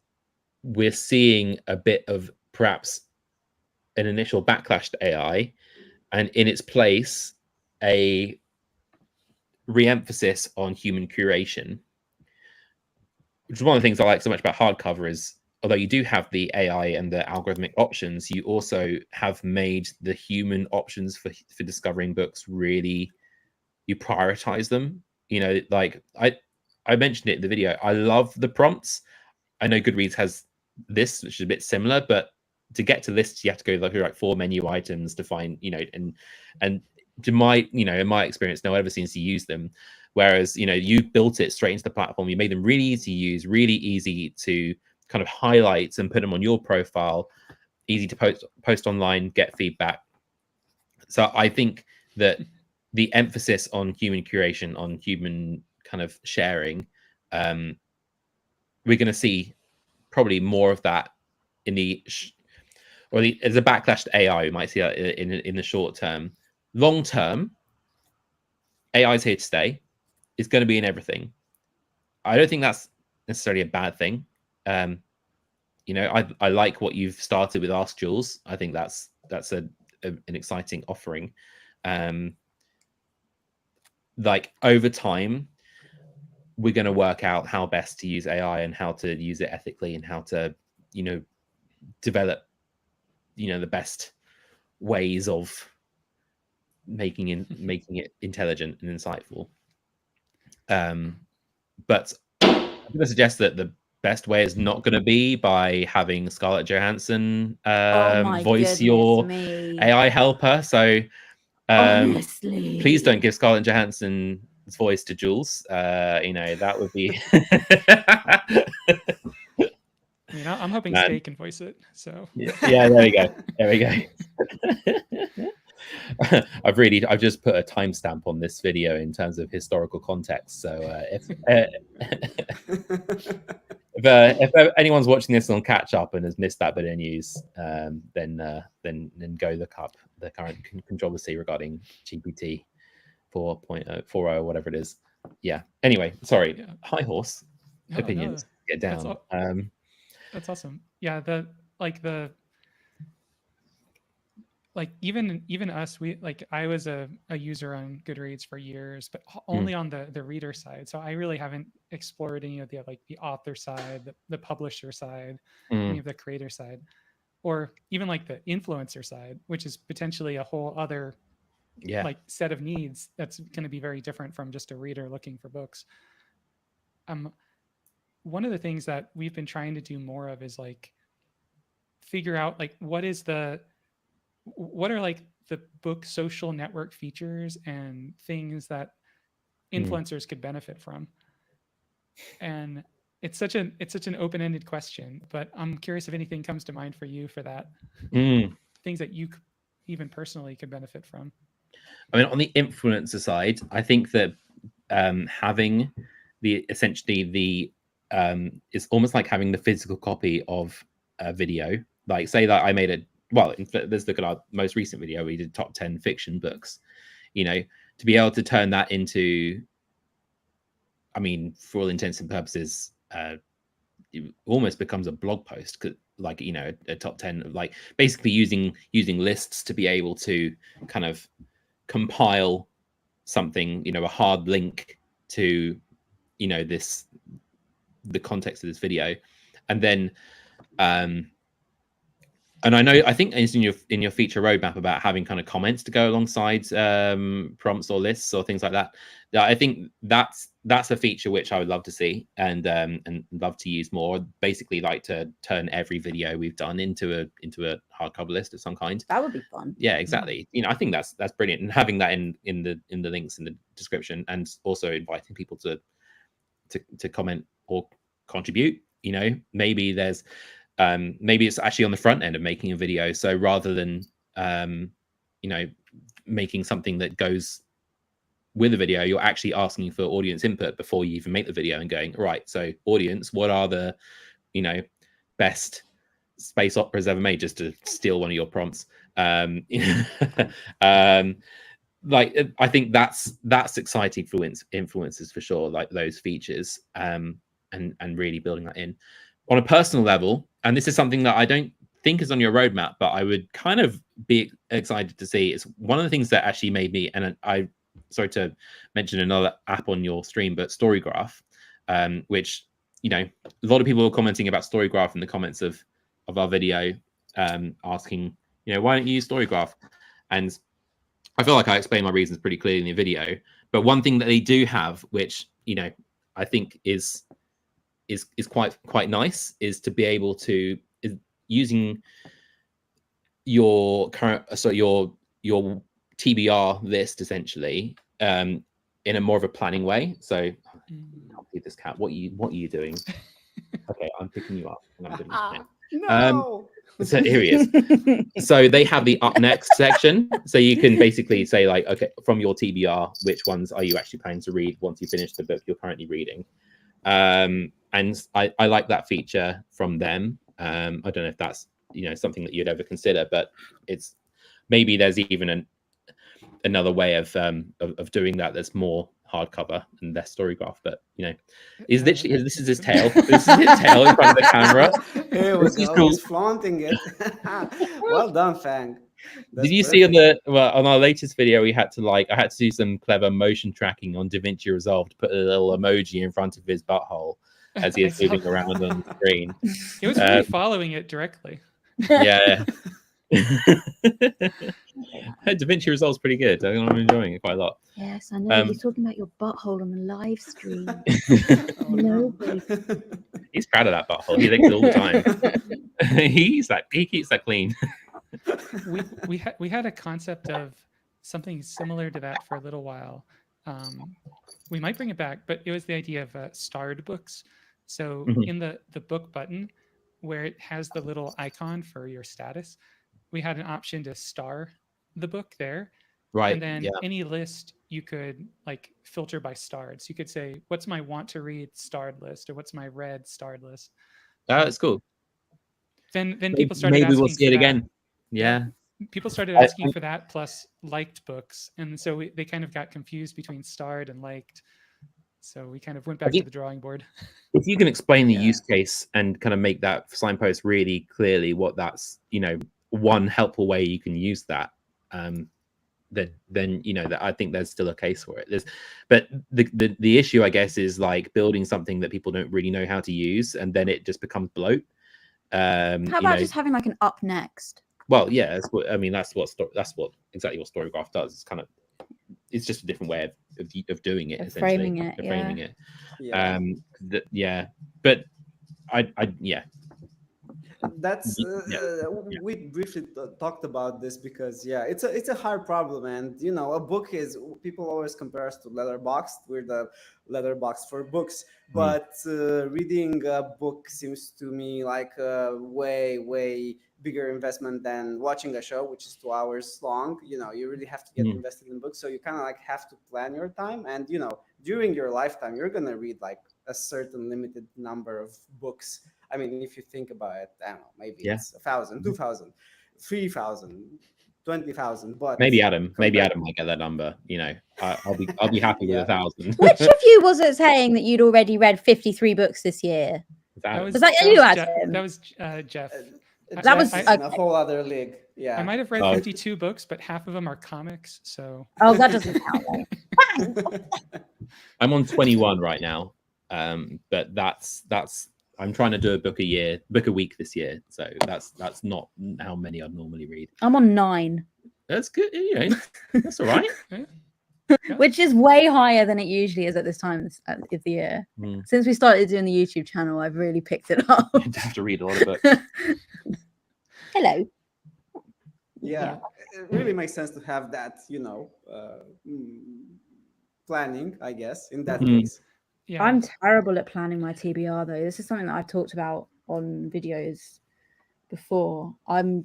we're seeing a bit of perhaps an initial backlash to AI, and in its place a re-emphasis on human curation, which is one of the things I like so much about Hardcover. Is although you do have the AI and the algorithmic options, you also have made the human options for discovering books really, you prioritize them. Like I mentioned it in the video, I love the prompts. I know Goodreads has this, which is a bit similar, but to get to lists, you have to go through like 4 menu items to find, and to my, in my experience, no one ever seems to use them. Whereas, you built it straight into the platform. You made them really easy to use, really easy to kind of highlight and put them on your profile, easy to post online, get feedback. So I think that the emphasis on human curation, on human kind of sharing, we're going to see probably more of that in the as a backlash to AI. We might see that in the short term. Long term, AI is here to stay. It's going to be in everything. I don't think that's necessarily a bad thing. I like what you've started with Ask Jules. I think that's an exciting offering. Like over time, we're going to work out how best to use AI and how to use it ethically and how to, develop, the best ways of making it intelligent and insightful. But I'm going to suggest that the best way is not going to be by having Scarlett Johansson Oh my voice goodness your me. AI helper. So Honestly. please don't give Scarlett Johansson's voice to Jules. That would be. I mean, I'm hoping Man. Skay can voice it. So Yeah, there we go. There we go. I've just put a timestamp on this video in terms of historical context. So if anyone's watching this on catch up and has missed that bit of news, then go look up the current controversy regarding GPT 4.0, whatever it is. Yeah. Anyway, sorry. Yeah. High horse No, opinions. Get down. That's awesome. Yeah, even us, I was a user on Goodreads for years, but only on the reader side. So I really haven't explored any of the author side, the publisher side, any of the creator side, or even like the influencer side, which is potentially a whole other set of needs that's going to be very different from just a reader looking for books. One of the things that we've been trying to do more of is figure out what are the book social network features and things that influencers could benefit from. And it's such an open-ended question, but I'm curious if anything comes to mind for you for that. Things that you even personally could benefit from. I mean, on the influencer side, I think that having it's almost like having the physical copy of a video. Like, say that I made let's look at our most recent video. We did top 10 fiction books. To be able to turn that into, I mean, for all intents and purposes, it almost becomes a blog post. A top 10, basically using lists to be able to kind of compile something, a hard link to, the context of this video, and then and I think it's in your feature roadmap about having kind of comments to go alongside prompts or lists or things like that. I think that's a feature which I would love to see and love to use more. Basically, like to turn every video we've done into a hardcover list of some kind. That would be fun. Yeah, exactly. I think that's brilliant, and having that in the links in the description, and also inviting people to comment or contribute. Maybe there's maybe it's actually on the front end of making a video. So rather than making something that goes with a video, you're actually asking for audience input before you even make the video and going, right, so audience, what are the best space operas ever made, just to steal one of your prompts. I think that's exciting for influencers for sure, like those features, and really building that in. On a personal level, and this is something that I don't think is on your roadmap, but I would kind of be excited to see, is one of the things that actually made me, and I sorry to mention another app on your stream, but Storygraph, which a lot of people were commenting about Storygraph in the comments of our video, asking why don't you use Storygraph? And I feel like I explained my reasons pretty clearly in the video. But one thing that they do have, which I think is quite nice, is to be able to, using your current, so your TBR list essentially, in a more of a planning way. So I'll feed this cat. What are you doing? Okay, I'm picking you up and I'm doing No. So here he is. So they have the up next section, so you can basically say like, okay, from your TBR, which ones are you actually planning to read once you finish the book you're currently reading? And I like that feature from them. I don't know if that's something that you'd ever consider, but it's maybe there's even another way of doing that that's more hardcover and less Storygraph. But this is his tail. This is his tail in front of the camera. Here we go. He's flaunting it. Well done, Fang. Did you see on our latest video, I had to do some clever motion tracking on DaVinci Resolve to put a little emoji in front of his butthole as he is moving around on the screen. He was really following it directly. Yeah. Da Vinci Resolve's pretty good. I'm enjoying it quite a lot. Yes, I know. Um, He's talking about your butthole on the live stream. Oh, no. He's proud of that butthole. He licks it all the time. He keeps that clean. we had a concept of something similar to that for a little while. We might bring it back, but it was the idea of starred books. So Mhm. in the book button, where it has the little icon for your status, we had an option to star the book there. Right. And then Yeah. any list you could like filter by starred. So you could say, what's my want to read starred list, or what's my read starred list. That's cool. Then people started Maybe asking we'll see for it that. again. Yeah. People started asking for that plus liked books, and so they kind of got confused between starred and liked. So we kind of went back to the drawing board. If you can explain the Yeah. use case and kind of make that signpost really clearly what that's, one helpful way you can use that, then that I think there's still a case for it. But the issue, I guess, is like building something that people don't really know how to use, and then it just becomes bloat. How about just having like an up next? Well, yeah, that's what exactly what Storygraph does. It's just a different way of doing it, Of essentially. framing it, Of framing it. Yeah. But I That's Yeah. we briefly talked about this because it's a hard problem, and a book is, people always compare us to Letterboxd. We're the Letterboxd for books, but reading a book seems to me like a way bigger investment than watching a show, which is 2 hours long. You really have to get invested in books, so you kind of like have to plan your time, and during your lifetime you're gonna read like a certain limited number of books. I mean, if you think about it, I don't know, maybe it's 1,000, 2,000, 3,000, 20,000. But maybe Adam might get that number. I'll be happy with 1,000. Which of you was it saying that you'd already read 53 books this year? Was that you, Adam? That was Jeff. That was in a whole other league. Yeah, I might have read 52 books, but half of them are comics. So that doesn't count. I'm on 21 right now, but that's I'm trying to do a book a week this year. So that's not how many I'd normally read. I'm on 9. That's good. That's all right. Which is way higher than it usually is at this time of the year. Since we started doing the YouTube channel, I've really picked it up. You have to read a lot of books. Hello. Yeah, it really makes sense to have that, planning, I guess, in that case. Yeah. I'm terrible at planning my TBR though. This is something that I've talked about on videos before. I'm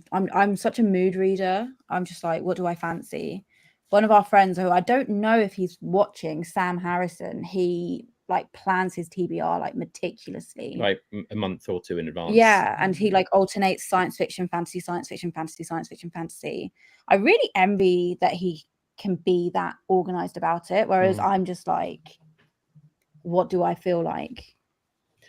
such a mood reader. I'm just like, what do I fancy? One of our friends, who I don't know if he's watching, Sam Harrison, he like plans his TBR like meticulously, like a month or two in advance. Yeah, and he like alternates science fiction, fantasy, science fiction, fantasy, science fiction, fantasy. I really envy that he can be that organized about it, whereas I'm just like, what do I feel like?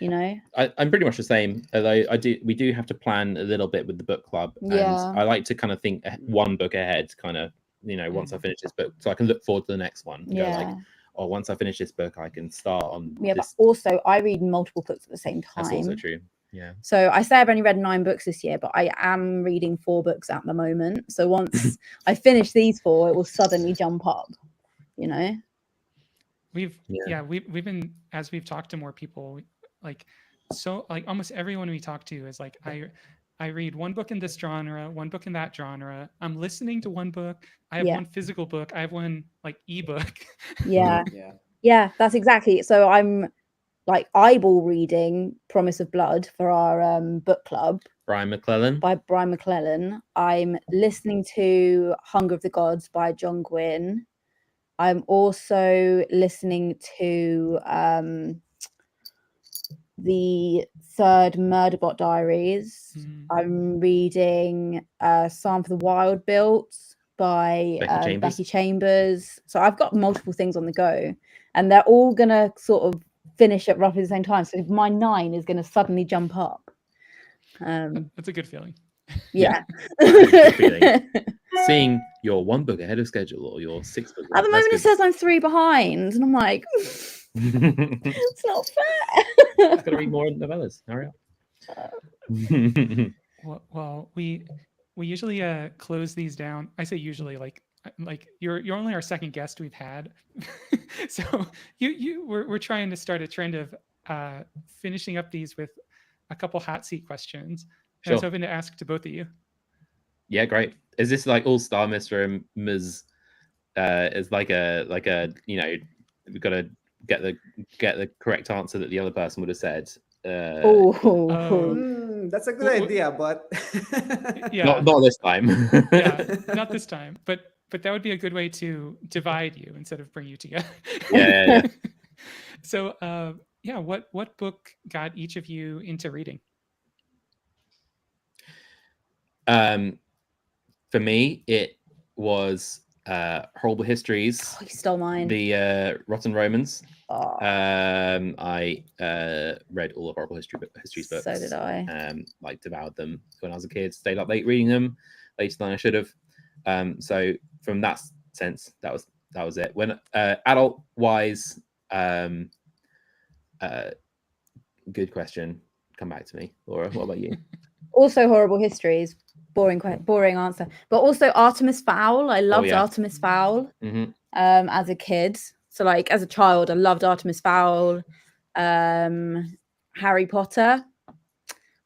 I'm pretty much the same, although we do have to plan a little bit with the book club. Yeah. And I like to kind of think one book ahead, kind of, once I finish this book, so I can look forward to the next one. Yeah. Once I finish this book, I can start on Yeah, this. but also I read multiple books at the same time. That's also true. Yeah. So I say I've only read 9 books this year, but I am reading 4 books at the moment. So once I finish these 4, it will suddenly jump up, We've been, as we've talked to more people, like almost everyone we talk to is like, I read 1 book in this genre, 1 book in that genre. I'm listening to 1 book. I have 1 physical book. I have 1 like ebook. Yeah, that's exactly. So I'm like eyeball reading Promise of Blood for our book club. Brian McClellan. By Brian McClellan. I'm listening to Hunger of the Gods by John Gwynne. I'm also listening to the 3rd Murderbot Diaries. I'm reading Psalm for the Wild Built by Becky Chambers. So I've got multiple things on the go, and they're all gonna sort of finish at roughly the same time. So my 9 is gonna suddenly jump up. That's a good feeling. Yeah. Good feeling. Seeing your 1 book ahead of schedule or your 6 book. At the moment, it says I'm 3 behind, and I'm like, it's not fair. I've got to read more novellas. Hurry up. Well, we we usually close these down. I say usually, like you're only our second guest we've had, so we're trying to start a trend of finishing up these with a couple hot seat questions. I was Sure. hoping to ask to both of you. Yeah, great. Is this like all star Mr. and Ms. Is like a we've got to get the correct answer that the other person would have said. Oh, That's a good idea, but Yeah, Not this time. yeah, not this time. But that would be a good way to divide you instead of bring you together. Yeah. So yeah, what book got each of you into reading? For me, it was Horrible Histories, you stole mine. the Rotten Romans. Oh, I read all of Horrible Histories books. so did I. Like devoured them when I was a kid. Stayed up late reading them, later than I should have. So from that sense, that was it. When adult wise, good question. Come back to me, Laura. What about you? Also, Horrible Histories. Boring answer. But also Artemis Fowl. I loved yeah. Artemis Fowl Mm-hmm. as a kid. So like as a child, I loved Artemis Fowl. Harry Potter.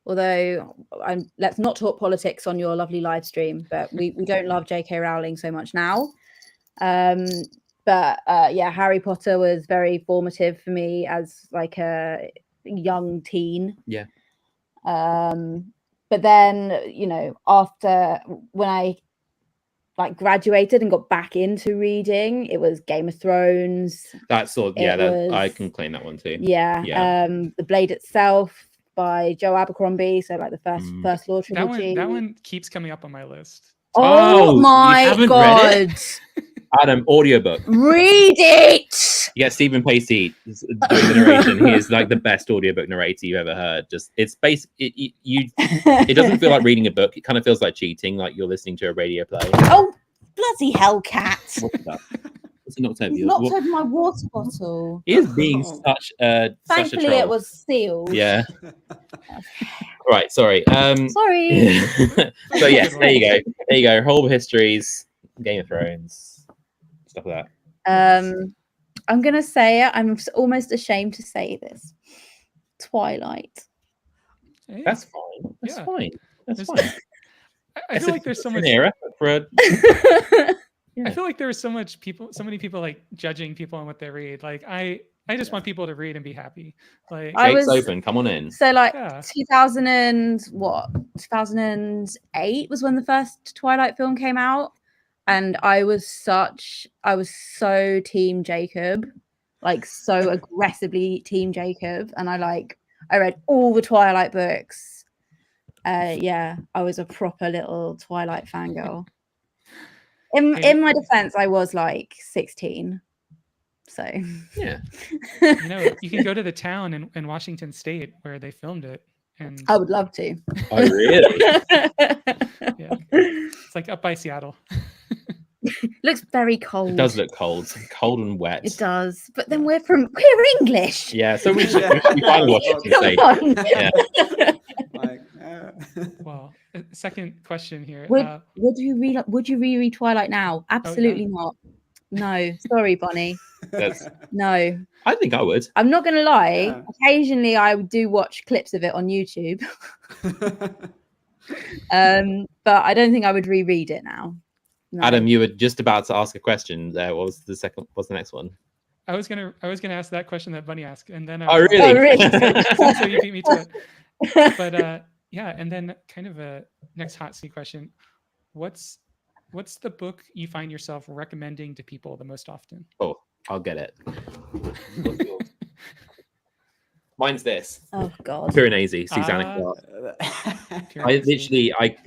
Although let's not talk politics on your lovely live stream, but we don't love J.K. Rowling so much now. But yeah, Harry Potter was very formative for me as like a young teen. Yeah. But then, you know, after when I like graduated and got back into reading, it was Game of Thrones. That's sort. Yeah, I can claim that one too. Yeah. The Blade itself by Joe Abercrombie. So like the first Law trilogy. That one keeps coming up on my list. Oh my god! Adam, audiobook. Read it. Yeah, Stephen Pacey doing the narration. He is like the best audiobook narrator you've ever heard. Just it's basic. It doesn't feel like reading a book. It kind of feels like cheating, like you're listening to a radio play. Oh bloody hell, cat! What's that? It's knocked over. He's knocked over my water bottle. He is being such a Thankfully, troll. it was sealed. Yeah. Right. Sorry. Sorry. So yes, there you go. Horrible Histories, Game of Thrones, stuff like that. I'm gonna say it. I'm almost ashamed to say this. Twilight. Hey. That's fine. That's fine. That's There's- fine. I feel like there's so much. Era for a, I feel like there's so many people like judging people on what they read. Like I just want people to read and be happy. Like gates open. Come on in. So like Yeah. 2008 was when the first Twilight film came out, and I was so team Jacob, like so aggressively team Jacob, and I read all the Twilight books. Yeah, I was a proper little Twilight fangirl. In my defense, I was like 16. So yeah, you know, you can go to the town in Washington State where they filmed it, and I would love to. Oh really? Yeah, it's like up by Seattle. Looks very cold. It does look cold and wet. It does, but then we're English. Yeah, so we should finally Washington Come State. on. Yeah. Well, second question here. Would you reread Twilight now? Absolutely not. No, sorry, Bonnie. No. I think I would. I'm not gonna lie. Yeah. Occasionally, I do watch clips of it on YouTube. But I don't think I would reread it now. No. Adam, you were just about to ask a question there. What's the next one? I was gonna ask that question that Bunny asked, and then really? So you beat me to it. But yeah, and then kind of a next hot seat question: What's the book you find yourself recommending to people the most often? Oh, I'll get it. Mine's this. Oh God. Piranesi, Susanna Clarke.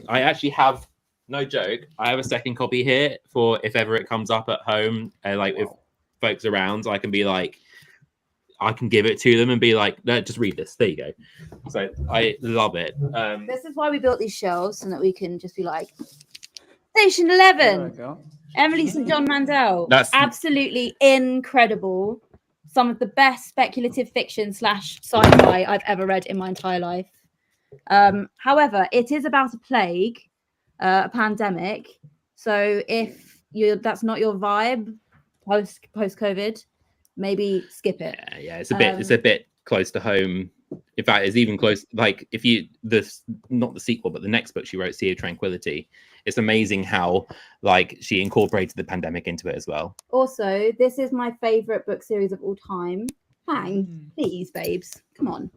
I actually have, no joke, I have a second copy here for if ever it comes up at home, if folks around, I can be like, I can give it to them and be like, no, just read this. There you go. So I love it. This is why we built these shelves, so that we can just be like, Station 11, Emily St. John Mandel. That's absolutely incredible. Some of the best speculative fiction / sci-fi I've ever read in my entire life. However, it is about a plague a pandemic. So if that's not your vibe post COVID, maybe skip it. Yeah, it's a bit close to home. In fact, it's even close. Like if you not the sequel, but the next book she wrote, Sea of Tranquility. It's amazing how like she incorporated the pandemic into it as well. Also, this is my favorite book series of all time. Hang, please, babes, come on.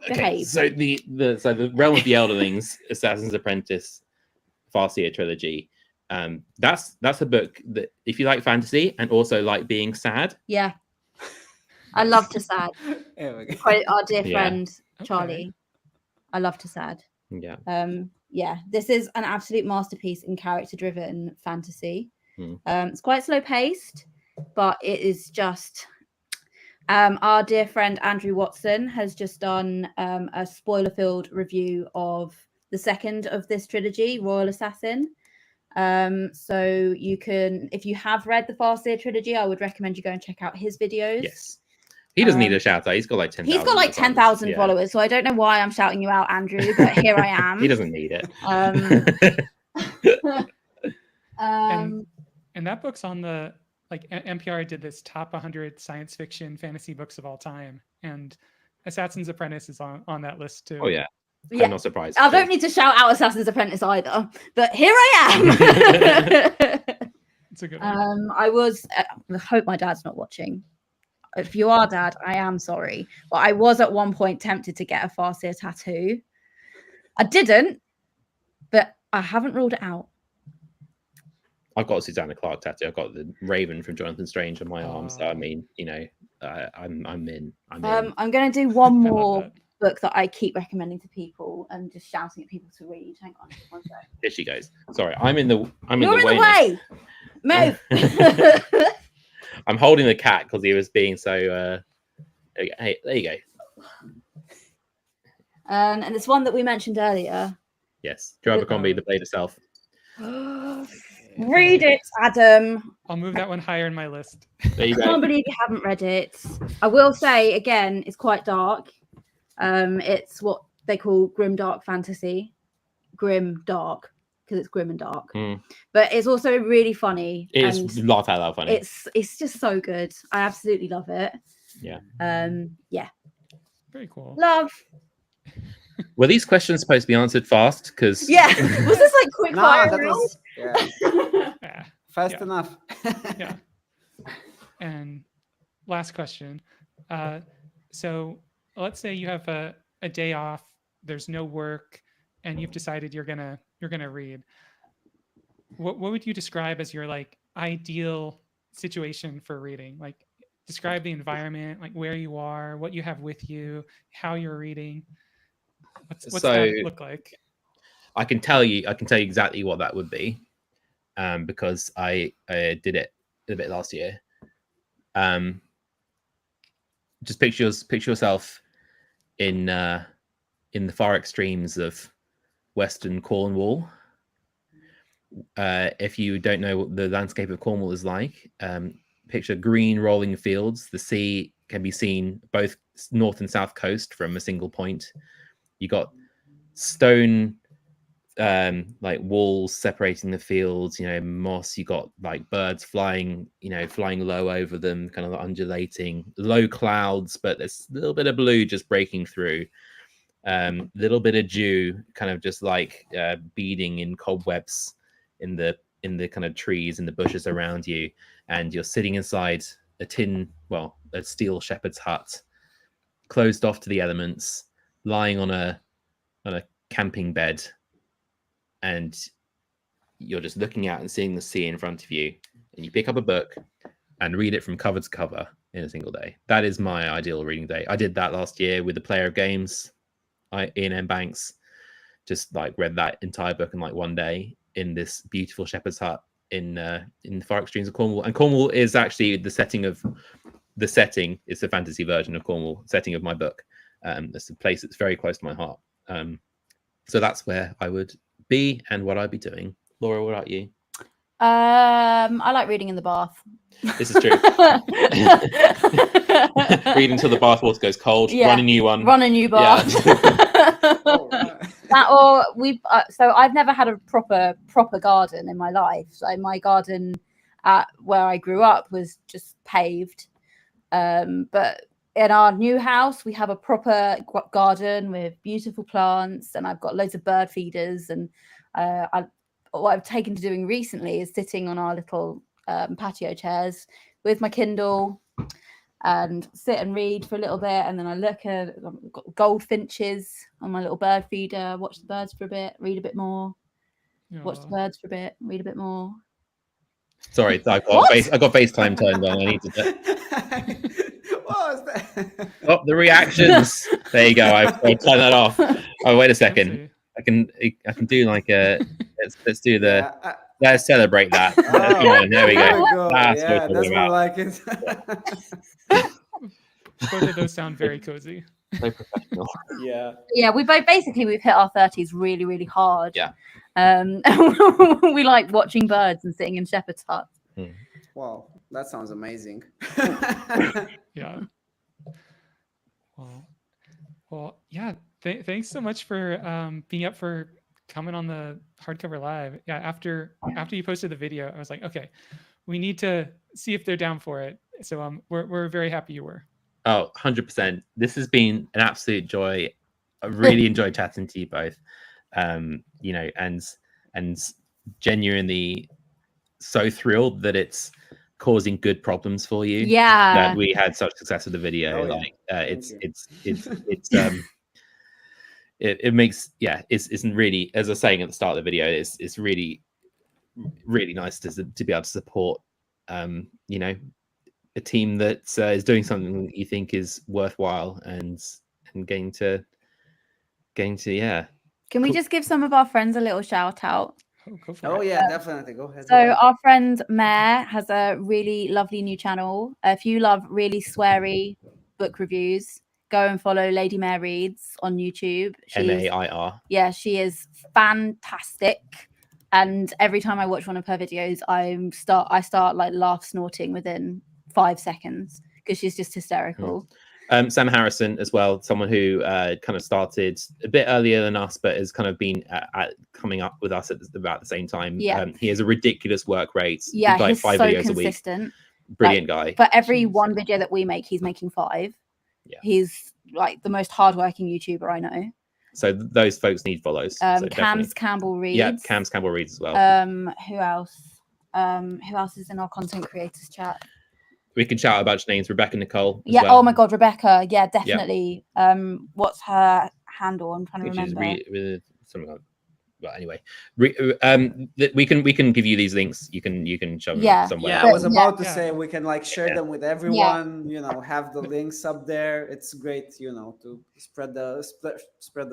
Okay, Behave. so the Realm of the Elderlings, Assassin's Apprentice, Farseer trilogy. That's a book that if you like fantasy and also like being sad. Yeah, I love to sad. There we go. Quite our dear Yeah. friend Charlie. I love to sad. Yeah. Yeah, this is an absolute masterpiece in character-driven fantasy. Mm. It's quite slow-paced, but it is just. Our dear friend Andrew Watson has just done a spoiler-filled review of the second of this trilogy, Royal Assassin. So you can, if you have read the Farseer trilogy, I would recommend you go and check out his videos. Yes. He doesn't need a shout out. He's got like 10,000. He's got like 10,000 followers, so I don't know why I'm shouting you out, Andrew, but here I am. He doesn't need it. And that book's on the NPR did this top 100 science fiction fantasy books of all time, and Assassin's Apprentice is on that list too. Oh yeah. Yeah. I'm not surprised. I don't need to shout out Assassin's Apprentice either, but here I am. It's a good one. I hope my dad's not watching. If you are, Dad, I am sorry. But I was at one point tempted to get a Farseer tattoo. I didn't, but I haven't ruled it out. I've got a Susanna Clarke tattoo. I've got the Raven from Jonathan Strange on my arm. So I mean, you know, I'm in. I'm going to do one more book that I keep recommending to people and just shouting at people to read. Hang on, one sec. Here she goes. Sorry, I'm in the You're in the way. Move. I'm holding the cat because he was being so. Hey, there you go. And it's one that we mentioned earlier. Yes, Joe Abercrombie, The Blade Itself. Read it, Adam. I'll move that one higher in my list. There you I can't go. believe you haven't read it. I will say again, it's quite dark. It's what they call grim dark fantasy. Grim dark because it's grim and dark. But it's also really funny. It's laugh out loud funny. It's just so good. I absolutely love it. Yeah. Yeah. Very cool. Love. Were these questions supposed to be answered fast? Because Yeah. Was this like quick No, fire that round? was Yeah. fast Yeah. enough. Yeah. And last question. So let's say you have a day off, there's no work, and you've decided you're gonna read. What would you describe as your like ideal situation for reading? Like describe the environment, like where you are, what you have with you, how you're reading. What's that look like? I can tell you exactly what that would be, because I did it a bit last year. Just picture yourself in the far extremes of Western Cornwall. If you don't know what the landscape of Cornwall is like, picture green rolling fields. The sea can be seen both north and south coast from a single point. You got stone like walls separating the fields, you know, moss. You got like birds flying low over them, kind of undulating, low clouds, but there's a little bit of blue just breaking through. Little bit of dew kind of just like beading in cobwebs in the kind of trees and the bushes around you, and you're sitting inside a steel shepherd's hut, closed off to the elements, lying on a camping bed, and you're just looking out and seeing the sea in front of you, and you pick up a book and read it from cover to cover in a single day. That is my ideal reading day. I did that last year with The Player of Games. Ian M. Banks just like read that entire book in like one day in this beautiful shepherd's hut in the far extremes of Cornwall. And Cornwall is actually the setting is the fantasy version of Cornwall, setting of my book. It's a place that's very close to my heart. So that's where I would be and what I'd be doing. Laura, what about you? I like reading in the bath. This is true. Read until the bath water goes cold. Yeah. Run a new one. Run a new bath. Yeah. Oh, That or we've so I've never had a proper garden in my life. So my garden at where I grew up was just paved. But in our new house, we have a proper garden with beautiful plants, and I've got loads of bird feeders. And what I've taken to doing recently is sitting on our little patio chairs with my Kindle and sit and read for a little bit, and then I look at I've got goldfinches on my little bird feeder, watch the birds for a bit, read a bit more, watch the Aw. birds for a bit, read a bit more. Sorry, I got What? I got FaceTime turned on. I need to. What was that? Oh, the reactions. There you go. I'll turn that off. Oh, wait a second. Oopsie. I can do like a. Let's do the. Yeah, Let's celebrate that. oh, Come on, there we go. That's yeah, what that's we're more about. like it. Both of those sound very cozy. So professional. Yeah. Yeah, we've hit our 30s really, really hard. Yeah. We like watching birds and sitting in shepherd's huts. Wow, that sounds amazing. Yeah. Well, yeah. Thanks so much for being up for coming on the Hardcover Live. Yeah, after you posted the video, I was like, okay, we need to see if they're down for it. So we're very happy you were. Oh, 100%. This has been an absolute joy. I really enjoyed chatting to you both. You know, and genuinely so thrilled that it's causing good problems for you. Yeah. That we had such success with the video. Oh, yeah. Like Thank you. it makes it's really, as I was saying at the start of the video, it's really nice to be able to support you know, a team that is doing something that you think is worthwhile and getting to yeah. Can we Cool. just give some of our friends a little shout out? Oh, go for Oh it. yeah, definitely. Go ahead. So our friend Mare has a really lovely new channel. If you love really sweary book reviews, go and follow Lady Mare Reads on YouTube. MAIR. Yeah, she is fantastic. And every time I watch one of her videos, I start like laugh snorting within 5 seconds because she's just hysterical. Sam Harrison as well, someone who kind of started a bit earlier than us, but has kind of been coming up with us at about the same time. Yeah. He has a ridiculous work rate. Yeah, like he's 5 so videos a week. consistent. Brilliant guy. For every Jeez. one video that we make, he's making 5. Yeah. He's like the most hardworking YouTuber I know. So those folks need follows. So Cams definitely. Campbell reads. Yeah, Cams Campbell reads as well. Who else? Who else is in our content creators chat? We can shout out a bunch of names. Rebecca Nicole. As Yeah. well, Oh my God, Rebecca. Yeah, definitely. What's her handle? I'm trying to which is remember. something like. But anyway, we can give you these links. You can show them Yeah. somewhere. Yeah, I was about to Yeah. say we can like share them with everyone. You know, have the links up there. It's great, you know, to spread the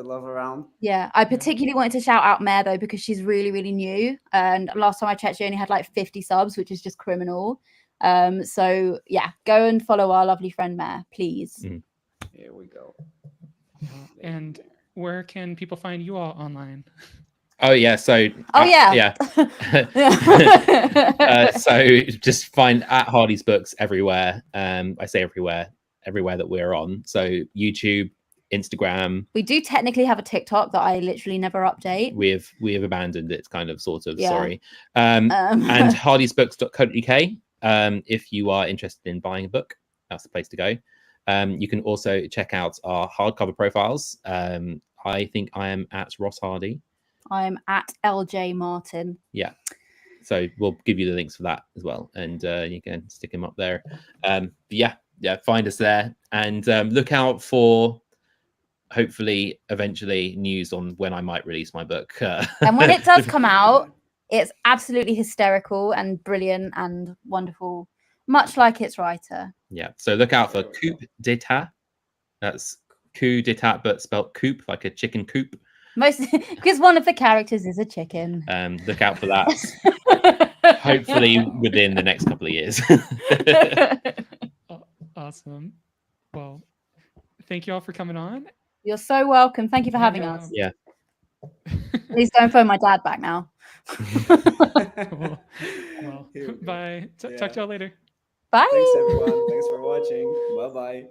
love around. Yeah, I particularly wanted to shout out Mare though because she's really, really new. And last time I checked, she only had like 50 subs, which is just criminal. So yeah, go and follow our lovely friend Mare, please. Here we go. And where can people find you all online? Oh yeah, so yeah. So just find at Hardy's Books everywhere. I say everywhere that we're on. So YouTube, Instagram. We do technically have a TikTok that I literally never update. We have abandoned it, kind of, sort of. Yeah. Sorry. And hardysbooks.co.uk. If you are interested in buying a book, that's the place to go. You can also check out our hardcover profiles. I think I am at Ross Hardy. I'm at LJ Martin. Yeah. So we'll give you the links for that as well, and you can stick them up there. Yeah, find us there, and look out for hopefully eventually news on when I might release my book. And when it does come out, it's absolutely hysterical and brilliant and wonderful, much like its writer. Yeah. So look out for Coup d'etat. That's coup d'etat, but spelled coop, like a chicken coop. Because one of the characters is a chicken. Look out for that. Hopefully within the next couple of years. Awesome. Well, thank you all for coming on. You're so welcome. Thank you for having us. Yeah. Please go and phone my dad back now. Cool. Well, Here we go. bye. Talk to y'all later. Bye. Thanks everyone. Thanks for watching. Bye bye.